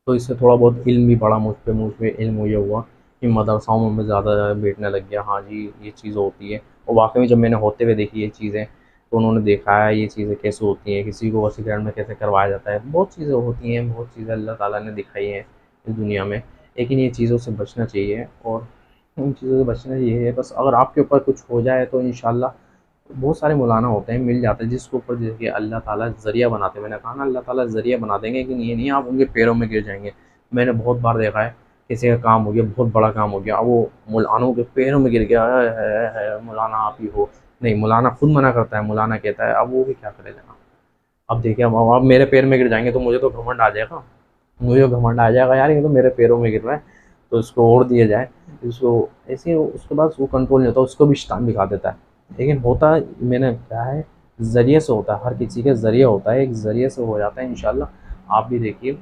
तो इससे थोड़ा बहुत इल्म भी बढ़ा मुझ पे इल्म ये हुआ कि मदरसाओं में मैं ज़्यादा बैठने लग गया, हाँ जी ये चीज़ होती है। और वाक़ई में जब मैंने होते हुए देखी ये चीज़ें, तो उन्होंने देखा है ये चीज़ें कैसे होती हैं, किसी को वसीयत में कैसे करवाया जाता है, बहुत चीज़ें होती हैं, बहुत चीज़ें अल्लाह ताला ने दिखाई हैं इस दुनिया में। लेकिन ये चीज़ों से बचना चाहिए, और उन चीज़ों से बचना ये है बस, अगर आपके ऊपर कुछ हो जाए तो इंशाल्लाह बहुत सारे मौलाना होते हैं, मिल जाते हैं जिसके ऊपर जैसे अल्लाह ताला ज़रिया बनाते हैं। मैंने कहा ना अल्लाह ताला ज़रिया बना देंगे, लेकिन ये नहीं आप उनके पैरों में गिर जाएंगे। मैंने बहुत बार देखा है किसी का काम हो गया, बहुत बड़ा काम हो गया, वो मौलानों के पैरों में गिर गया है मौलाना आप ही हो, नहीं मौलाना खुद मना करता है, मौलाना कहता है, अब वो भी क्या करे जनाब। अब देखिए अब मेरे पैर में गिर जाएंगे तो मुझे तो घमंड आ जाएगा, मुझे घमंड आ जाएगा यार, ये तो मेरे पैरों में गिर रहा है, तो इसको और दिया जाए, इसको ऐसे उसके बाद वो कंट्रोल नहीं होता, उसको भी शैतान दिखा देता है। लेकिन होता मैंने क्या है ज़रिए से होता है, हर किसी के ज़रिए होता है, एक ज़रिए से हो जाता है इंशाल्लाह। आप भी देखिए।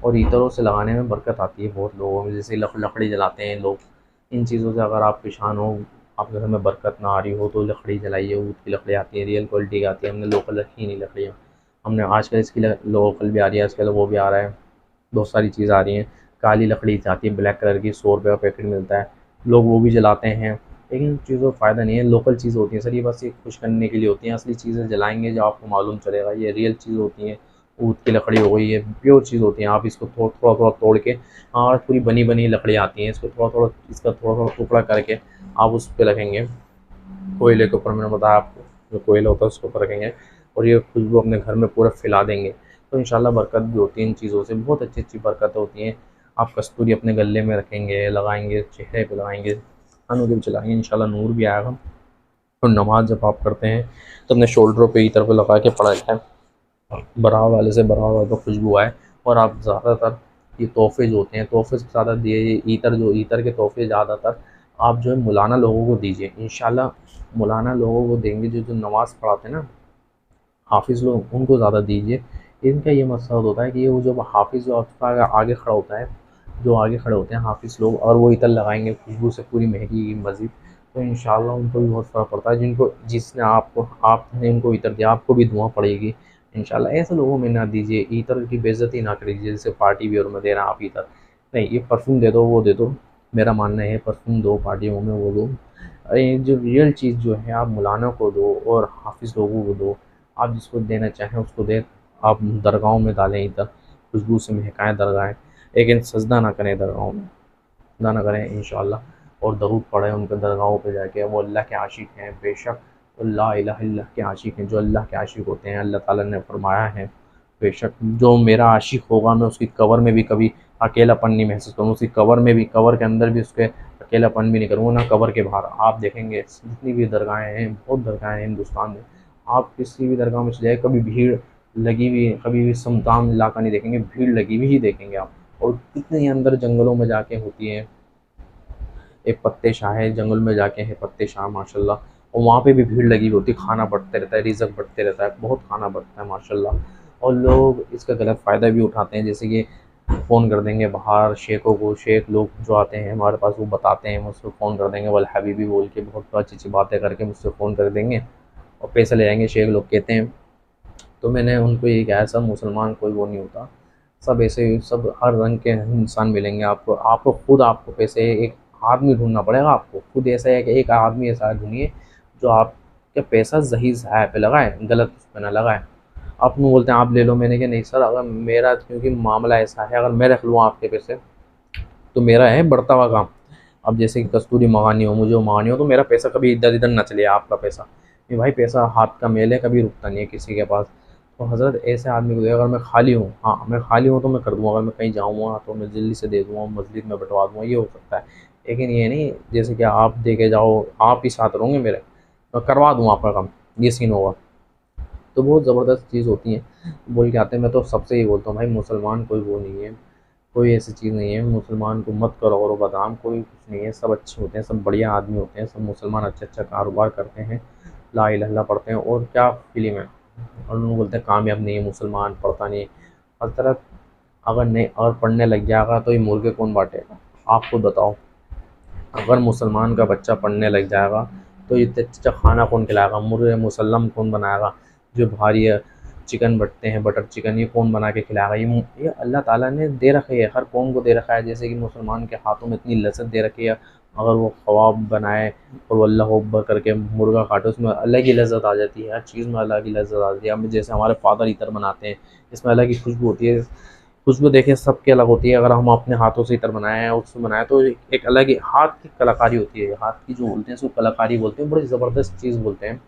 और ईतरों से लगाने में बरकत आती है बहुत लोगों में, जैसे लकड़ी जलाते हैं लोग। इन चीज़ों से अगर आप परेशान हो, आपके घर में बरकत ना आ रही हो, तो लकड़ी जलाइए। ऊद की लकड़ी आती है, रियल क्वालिटी की आती है। हमने लोकल रखी नहीं लकड़ियाँ, हमने आजकल इसकी लोकल भी आ रही है, आजकल वो भी आ रहा है, बहुत सारी चीज़ आ रही हैं। काली लकड़ी आती है ब्लैक कलर की, 100 रुपये का पैकेट मिलता है, लोग वो भी जलाते हैं। लेकिन इन चीज़ों का फ़ायदा नहीं है। लोकल चीज़ होती है सर, ये बस ये खुश करने के लिए होती हैं। असली चीज़ें जलाएंगे जो आपको मालूम चलेगा ये रियल चीज़ होती हैं। ऊद की लकड़ी हो गई, ये प्योर चीज़ होती है। आप इसको थोड़ा थोड़ा तोड़ के, और पूरी बनी बनी लकड़ी आती हैं, इसको थोड़ा थोड़ा, इसका थोड़ा थोड़ा टुकड़ा करके आप उस पर रखेंगे, कोयले के ऊपर, मैंने बताया आपको जो कोयला होता है उसके ऊपर रखेंगे, और ये खुशबू अपने घर में पूरा फैला देंगे, तो इंशाल्लाह बरकत भी होती है इन चीज़ों से। बहुत अच्छी अच्छी बरकतें होती हैं। आप कस्तूरी अपने गले में रखेंगे, लगाएंगे, चेहरे पे लगाएंगे, कानों के भी चलाएंगे, इंशाल्लाह नूर भी आएगा। और नमाज जब आप करते हैं तो अपने शोल्डरों पे इतर पे लगा के पढ़ा जाए, बराबर वाले से बराबर वाले पे खुशबू आए। और आप ज़्यादातर ये तोहफे जो होते हैं, तोहफे से ज़्यादा दिए, ये ईतर जो ईतर के तोहफे ज़्यादातर आप जो है मौलाना लोगों को दीजिए। इंशाल्लाह मौलाना लोगों को देंगे, जो नमाज़ पढ़ाते हैं ना, हाफिज़ लोग, उनको ज़्यादा दीजिए। इनका ये मकसद होता है कि वो जो हाफिज़ जो आपका आगे खड़ा होता है, जो आगे खड़े होते हैं हाफिज़ लोग, और वो इतर लगाएंगे, खुशबू से पूरी महकेगी मज़ीद, तो इंशाल्लाह उनको भी बहुत फ़र्क पड़ता है। जिनको जिसने आपको आपने उनको इतर दिया, आपको भी दुआ पड़ेगी इंशाल्लाह। ऐसे लोगों में ना दीजिए, इतर की बेइज्जती ना करिए, जैसे पार्टी वियर में दे रहे हैं आप इतर। नहीं, ये परफ्यूम दे दो, वो दे दो। मेरा मानना है परफ्यूम दो पार्टियों में, वो दो। ये जो रियल चीज़ जो है आप मौलाना को दो और हाफिज़ लोगों को दो। आप जिसको देना चाहें उसको दें। आप दरगाहों में डालें इतर, खुशबू से महकाएँ दरगाहें, लेकिन सजदा ना करें दरगाहों में, सजदा ना करें इंशाल्लाह। और दरूद पढ़ें उनके दरगाहों पे जाके। वो अल्लाह के आशिक हैं, बेशक वो ला इलाहा इल्लल्लाह के आशिक हैं। जो अल्लाह के आशिक होते हैं, अल्लाह ताला ने फरमाया है, बेशक जो मेरा आशिक होगा मैं उसकी कब्र में भी कभी अकेलापन नहीं महसूस करूँगा, उसकी कब्र में भी, कब्र के अंदर भी उसके अकेलापन भी नहीं करूँगा, ना कब्र के बाहर। आप देखेंगे जितनी भी दरगाहें हैं, बहुत दरगाहें हैं हिंदुस्तान में, आप किसी भी दरगाह में चले जाए, कभी भीड़ लगी हुई, कभी भी सुनसान इलाका नहीं देखेंगे, भीड़ लगी हुई ही देखेंगे आप। और कितने अंदर जंगलों में जाके होती है। एक पत्ते शाह है, जंगल में जाके है पत्ते शाह माशाल्लाह, और वहाँ पे भी भीड़ लगी हुई होती है, खाना बढ़ते रहता है, रिज़्क बढ़ते रहता है, बहुत खाना बढ़ता है माशाल्लाह। और लोग इसका गलत फ़ायदा भी उठाते हैं, जैसे कि फ़ोन कर देंगे बाहर शेखों को, शेख लोग जो आते हैं हमारे पास वो बताते हैं, मुझसे फ़ोन कर देंगे वल हबीबी बोल के, बहुत अच्छी अच्छी बातें करके मुझसे फ़ोन कर देंगे और पैसे ले जाएंगे, शेख लोग कहते हैं। तो मैंने उनको यही कहा है, सब मुसलमान कोई वो नहीं होता, सब ऐसे ही, सब हर रंग के इंसान मिलेंगे आपको। आपको खुद आपको पैसे, एक आदमी ढूंढना पड़ेगा आपको खुद। ऐसा है कि एक आदमी ऐसा ढूंढिए जो आपका पैसा सही ज़ाया पे लगाए, गलत उस पे ना लगाए। आप यूँ बोलते हैं आप ले लो, मैंने कहा नहीं सर, अगर मेरा, क्योंकि मामला ऐसा है, अगर मैं रख लूँ आपके पैसे तो मेरा है बढ़ता हुआ काम। अब जैसे कि कस्तूरी मंगानी हो, मुझे वो मंगानी हो, तो मेरा पैसा कभी इधर इधर ना चले, आपका पैसा ये भाई, पैसा हाथ का मेल है, कभी रुकता नहीं है किसी के पास। तो हज़रत ऐसे आदमी को दे, अगर मैं खाली हूँ, हाँ मैं खाली हूँ तो मैं कर दूँगा, अगर मैं कहीं जाऊँगा तो मैं जल्दी से दे दूँगा, मस्जिद में बंटवा दूँगा, ये हो सकता है। लेकिन ये नहीं जैसे कि आप दे के जाओ, आप ही साथ रहोगे मेरे, मैं करवा दूँगा आपका काम, ये सीन होगा। तो बहुत ज़बरदस्त चीज़ होती है। बोल के आते हैं, मैं तो सबसे ही बोलता हूँ भाई, मुसलमान कोई वो नहीं है, कोई ऐसी चीज़ नहीं है, मुसलमान को मत करो और बदाम, कोई कुछ नहीं है, सब अच्छे होते हैं, सब बढ़िया आदमी होते हैं, सब मुसलमान अच्छा अच्छा कारोबार करते हैं, ला इलाहा इल्लल्लाह पढ़ते हैं, और क्या फिल्म है। और लोग बोलते हैं कामयाब नहीं है मुसलमान, पढ़ता नहीं है। हज़रत अगर नहीं, अगर पढ़ने लग जाएगा तो ये मुर्गे कौन बांटेगा, आप खुद बताओ। अगर मुसलमान का बच्चा पढ़ने लग जाएगा तो ये इतना अच्छा खाना कौन खिलाएगा, मुर्गे मुसल्लम कौन बनाएगा, जो भारी चिकन बटते हैं, बटर चिकन, ये कौन बना के खिलाएगा। ये अल्लाह ताला ने दे रखी है, हर कौम को दे रखा है। जैसे कि मुसलमान के हाथों में इतनी लज़्ज़त दे रखी है, अगर वो कबाब बनाए और वो अल्लाह अकबर करके मुर्गा काटे, उसमें अलग ही लज़्ज़त आ जाती है, हर चीज़ में अलग ही लज़्ज़त आ जाती है। अब जैसे हमारे फादर इतर बनाते हैं, इसमें अलग ही खुशबू होती है। खुशबू देखिए सबकी अलग होती है, अगर हम अपने हाथों से इतर बनाए हैं, उससे बनाए, तो एक अलग ही हाथ की कलाकारी होती है, हाथ की जो बोलते हैं उसको कलाकारी बोलते हैं, बड़ी ज़बरदस्त चीज़ बोलते हैं।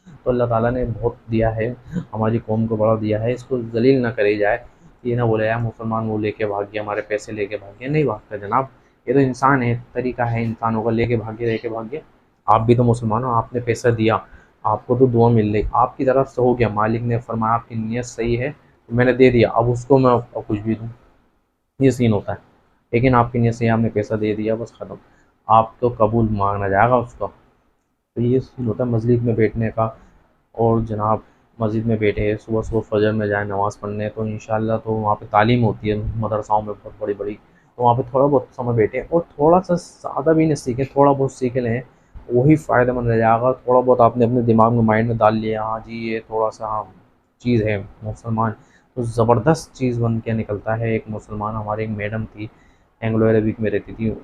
तो अल्लाह ताला ने बहुत दिया है, हमारी कौम को बड़ा दिया है, इसको ज़लील ना करे जाए। ये ना बोले यार मुसलमान वो लेके भाग गया, हमारे पैसे लेके भाग गया, नहीं भागता जनाब, ये तो इंसान है, तरीका है इंसानों का, लेके भाग गया। आप भी तो मुसलमान हो, आपने पैसा दिया, आपको तो दुआ मिल रही, आपकी तरफ से हो गया, मालिक ने फरमाया आपकी नीयत सही है तो मैंने दे दिया, अब उसको मैं अब कुछ भी दूँ, ये सीन होता है। लेकिन आपकी नीयत से आपने पैसा दे दिया, बस ख़त्म, आप तो कबूल मांगना जाएगा उसका। तो ये सीन होता है मस्जिद में बैठने का। और जनाब मस्जिद में बैठे हैं, सुबह सुबह फजर में जाएँ नमाज़ पढ़ने, तो इंशाअल्लाह तो वहाँ पे तालीम होती है मदरसाओं में बहुत बड़ी-बड़ी, तो वहाँ पे थोड़ा बहुत समय बैठें और थोड़ा-सा ज़्यादा भी नहीं सीखें, थोड़ा बहुत सीख लें, वही फ़ायदेमंद रह जाएगा। थोड़ा बहुत आपने अपने दिमाग में माइंड में डाल लिया, हाँ जी, ये थोड़ा-सा हाँ, चीज़ है मुसलमान, तो ज़बरदस्त चीज़ बन के निकलता है। एक मुसलमान हमारी एक मैडम थी, एंग्लो अरबिक में रहती थी।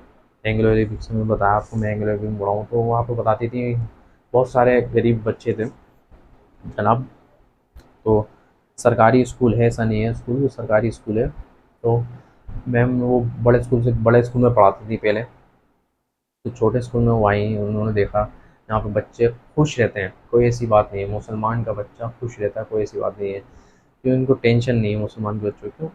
एंग्लो अरबिक से मैं बताया आपको, मैं एंग्लो अरबिक में पढ़ा हूँ, तो वहाँ पे बताती थी, बहुत सारे गरीब बच्चे थे जनाब, तो सरकारी स्कूल है, ऐसा नहीं है स्कूल, वो सरकारी स्कूल है। तो मैम वो बड़े स्कूल से बड़े स्कूल में पढ़ाती थी पहले, तो छोटे स्कूल में वो आई, उन्होंने देखा यहाँ पे बच्चे खुश रहते हैं, कोई ऐसी बात नहीं है, मुसलमान का बच्चा खुश रहता है, कोई ऐसी बात नहीं है, क्योंकि उनको टेंशन नहीं है मुसलमान के बच्चों को,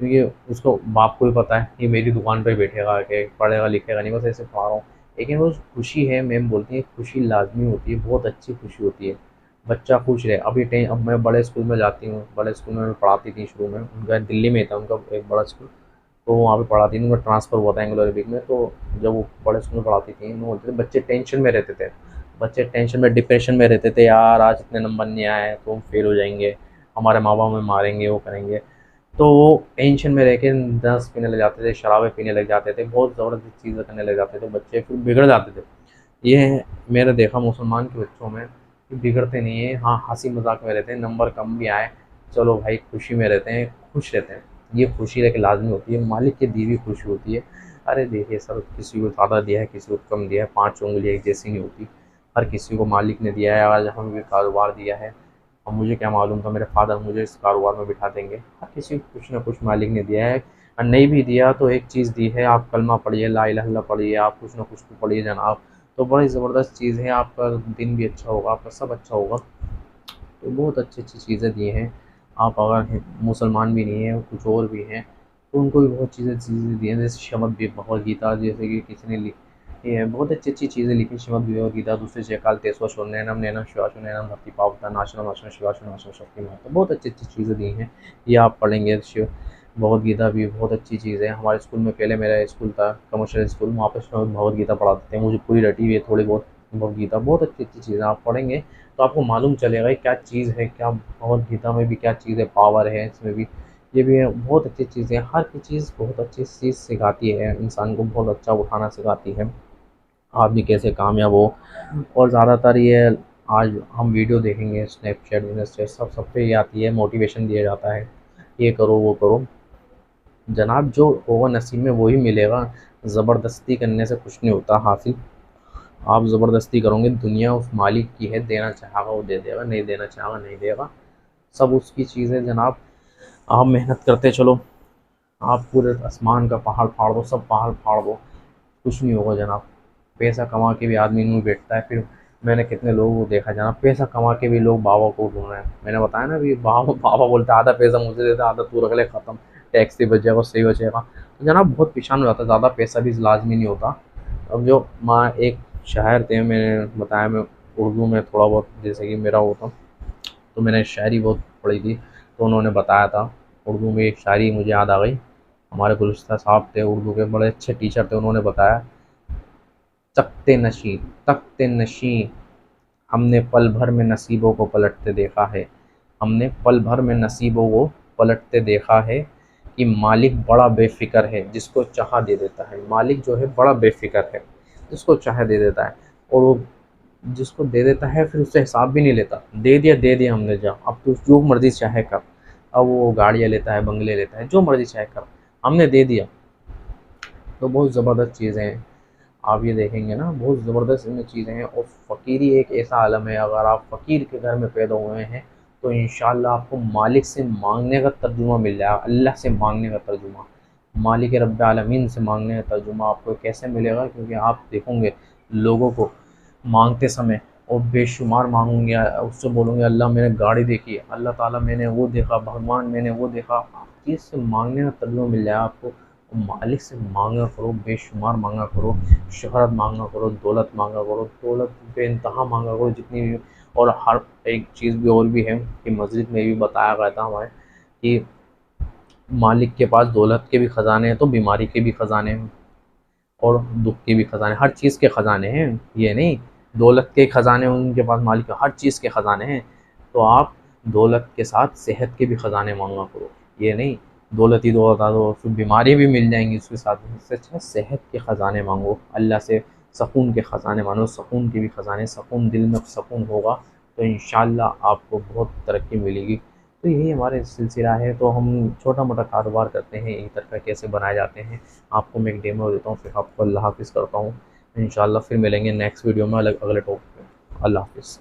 क्योंकि उसको बाप को भी पता है ये मेरी दुकान पे बैठेगा आके, पढ़ेगा लिखेगा नहीं, बस ऐसे पढ़ा रहा हूँ। लेकिन वो खुशी है, मैम बोलती है खुशी लाजमी होती है, बहुत अच्छी खुशी होती है, बच्चा खुश रहे। अब मैं बड़े स्कूल में जाती हूँ, बड़े स्कूल में मैं पढ़ाती थी शुरू में, उनका दिल्ली में था उनका एक बड़ा स्कूल, तो वहाँ पे पढ़ाती थी, उनका ट्रांसफ़र हुआ था एंग्लो अरबिक में, तो जब वो बड़े स्कूल में पढ़ाती थी, वो बोलते थे बच्चे टेंशन में रहते थे, बच्चे टेंशन में डिप्रेशन में रहते थे, यार आज इतने नंबर नहीं आए तो हम फेल हो जाएंगे, हमारे माँ बाप हमें मारेंगे, वो करेंगे, तो वो टेंशन में रह के दस पीने लग जाते थे, शराबें पीने लग जाते थे, बहुत ज़बरदस्त चीज़ें करने लग जाते थे, बच्चे फिर बिगड़ जाते थे। ये मैंने देखा मुसलमान के बच्चों में कि बिगड़ते नहीं है, हाँ हंसी मजाक में रहते हैं, नंबर कम भी आए चलो भाई खुशी में रहते हैं, खुश रहते हैं, ये खुशी रह के लाजमी होती है, मालिक की दी हुई खुशी होती है। अरे देखिए सर, किसी को ज़्यादा दिया है, किसी को कम दिया है, पाँच उंगलियाँ एक जैसी नहीं होती, हर किसी को मालिक ने दिया है। आज हमें भी कारोबार दिया है, और मुझे क्या मालूम था मेरे फादर मुझे इस कारोबार में बिठा देंगे, हर किसी को कुछ ना कुछ मालिक ने दिया है, और नहीं भी दिया तो एक चीज़ दी है, आप कलमा पढ़िए, ला इलाहा इल्लल्लाह पढ़िए, आप कुछ ना कुछ तो पढ़िए जनाब, तो बड़ी ज़बरदस्त चीज़ है, आपका दिन भी अच्छा होगा, आपका सब अच्छा होगा। तो बहुत अच्छी-अच्छी चीज़ें दी हैं। आप अगर मुसलमान भी नहीं हैं, कुछ और भी हैं, तो उनको भी बहुत चीज़ें दी हैं, जैसे श्रीमद् भगवद गीता, जैसे कि किसी ने लिखी है, बहुत अच्छी-अच्छी चीज़ें लिखी, श्रीमद् भगवद गीता, दूसरे चैकाल तेसवा नैनम नैनम शिवासु नैनम भक्ति पावता नाशनम नाशनम शिवासु नाशनम शक्ति माता, बहुत अच्छी-अच्छी चीज़ें दी हैं। ये आप पढ़ेंगे, शिव भगवद गीता भी बहुत अच्छी चीज़ है। हमारे स्कूल में, पहले मेरा स्कूल था कमर्शियल स्कूल, वहाँ पे श्रीमद् भगवद गीता पढ़ाते थे, मुझे पूरी रटी हुई है थोड़ी बहुत भगवद गीता, बहुत अच्छी-अच्छी चीज़ें आप पढ़ेंगे तो आपको मालूम चलेगा कि क्या चीज़ है, क्या भगवद गीता में भी क्या चीज़ है, पावर है इसमें भी, ये भी है, बहुत अच्छी चीज़ें हैं, हर की चीज़ बहुत अच्छी चीज़ सिखाती है, इंसान को बहुत अच्छा उठाना सिखाती है, आप भी कैसे कामयाब हो। और ज़्यादातर ये आज हम वीडियो देखेंगे स्नैपचैट इंस्टा सब पे ये आती है, मोटिवेशन दिया जाता है, ये करो वो करो, जनाब जो होगा नसीब में वही मिलेगा, ज़बरदस्ती करने से कुछ नहीं होता हासिल, आप ज़बरदस्ती करोगे, दुनिया उस मालिक की है, देना चाहेगा वो दे देगा, नहीं देना चाहेगा नहीं देगा, सब उसकी चीज़ है जनाब। आप मेहनत करते चलो, आप पूरे आसमान का पहाड़ फाड़ दो, सब पहाड़ फाड़ दो, कुछ नहीं होगा जनाब। पैसा कमा के भी आदमी यूँ बैठता है, फिर मैंने कितने लोगों को देखा जनाब, पैसा कमा के भी लोग बाबा को ढूंढ रहे हैं, मैंने बताया ना अभी, बाबा बाबा बोलता है आधा पैसा मुझे देता, आधा तू रख ले, ख़त्म, टैक्स से बचेगा, उससे ही बचेगा, तो जनाब बहुत परेशान हो जाता है, ज़्यादा पैसा भी लाजमी नहीं होता। अब जो माँ एक शायर थे, मैंने बताया मैं उर्दू में थोड़ा बहुत जैसे कि मेरा वो था, तो मैंने शायरी बहुत पढ़ी थी, तो उन्होंने बताया था उर्दू में एक शायरी मुझे याद आ गई, हमारे गुलस्ता साहब थे उर्दू के बड़े अच्छे टीचर थे, उन्होंने बताया, तख्ते नशी हमने पल भर में नसीबों को पलटते देखा है, हमने पल भर में नसीबों को पलटते देखा है, कि मालिक बड़ा बेफ़िक्र है, जिसको चाहा दे देता है, मालिक जो है बड़ा बेफ़िक्र है, जिसको चाहे दे देता है, और वो जिसको दे देता है फिर उससे हिसाब भी नहीं लेता, दे दिया हमने, जा अब तू जो मर्ज़ी चाहे कर, अब वो गाड़ियाँ लेता है, बंगले लेता है, जो मर्ज़ी चाहे कर, हमने दे दिया, तो बहुत ज़बरदस्त चीज़ें हैं। आप ये देखेंगे ना, बहुत ज़बरदस्त इनमें चीज़ें हैं, और फ़कीरी एक ऐसा आलम है, अगर आप फ़कीर के घर में पैदा हुए हैं तो इंशाअल्लाह आपको मालिक से मांगने का तर्जुमा मिल जाएगा, अल्लाह से मांगने का तर्जुमा, मालिक रब्बिल आलमीन से मांगने का तर्जुमा आपको कैसे मिलेगा, क्योंकि आप देखोगे लोगों को मांगते समय, और बेशुमार मांगोगे, उससे बोलोगे अल्लाह मैंने गाड़ी देखी है, अल्लाह ताला मैंने वो देखा, भगवान मैंने वो देखा, आप चीज़ से मांगने का तर्जुमा मिल जाएगा आपको। मालिक से मांगा करो, बेशुमार मांगा करो, शोहरत मांगा करो, दौलत मांगा करो, दौलत बेइंतहा मांगा करो जितनी भी, और हर एक चीज़ भी और भी है कि मस्जिद में भी बताया गया था हमारे कि मालिक के पास दौलत के भी ख़जाने हैं तो बीमारी के भी ख़जाने हैं, और दुख के भी ख़जाने, हर चीज़ के ख़जाने हैं, ये नहीं दौलत के ख़जाने उनके पास, मालिक के हर चीज़ के ख़जाने हैं, तो आप दौलत के साथ सेहत के भी ख़जाने मांगा करो। ये नहीं दौलत ही दौलत आ दो, फिर बीमारी भी मिल जाएंगी उसके साथ। इससे अच्छा सेहत के ख़जाने मांगो, अल्लाह से सकून के ख़जाने मांगो, सकून के भी ख़जाने, सकून दिल में सकून होगा तो इंशाअल्लाह आपको बहुत तरक्की मिलेगी। तो यही हमारे सिलसिला है। तो हम छोटा मोटा कारोबार करते हैं, इतर का कैसे बनाए जाते हैं आपको मैं एक डेमो देता हूँ, फिर आपको अल्लाह हाफ़िज़ करता हूँ। इंशाअल्लाह फिर मिलेंगे नेक्स्ट वीडियो में अगले टॉपिक पे। अल्लाह हाफ़िज़।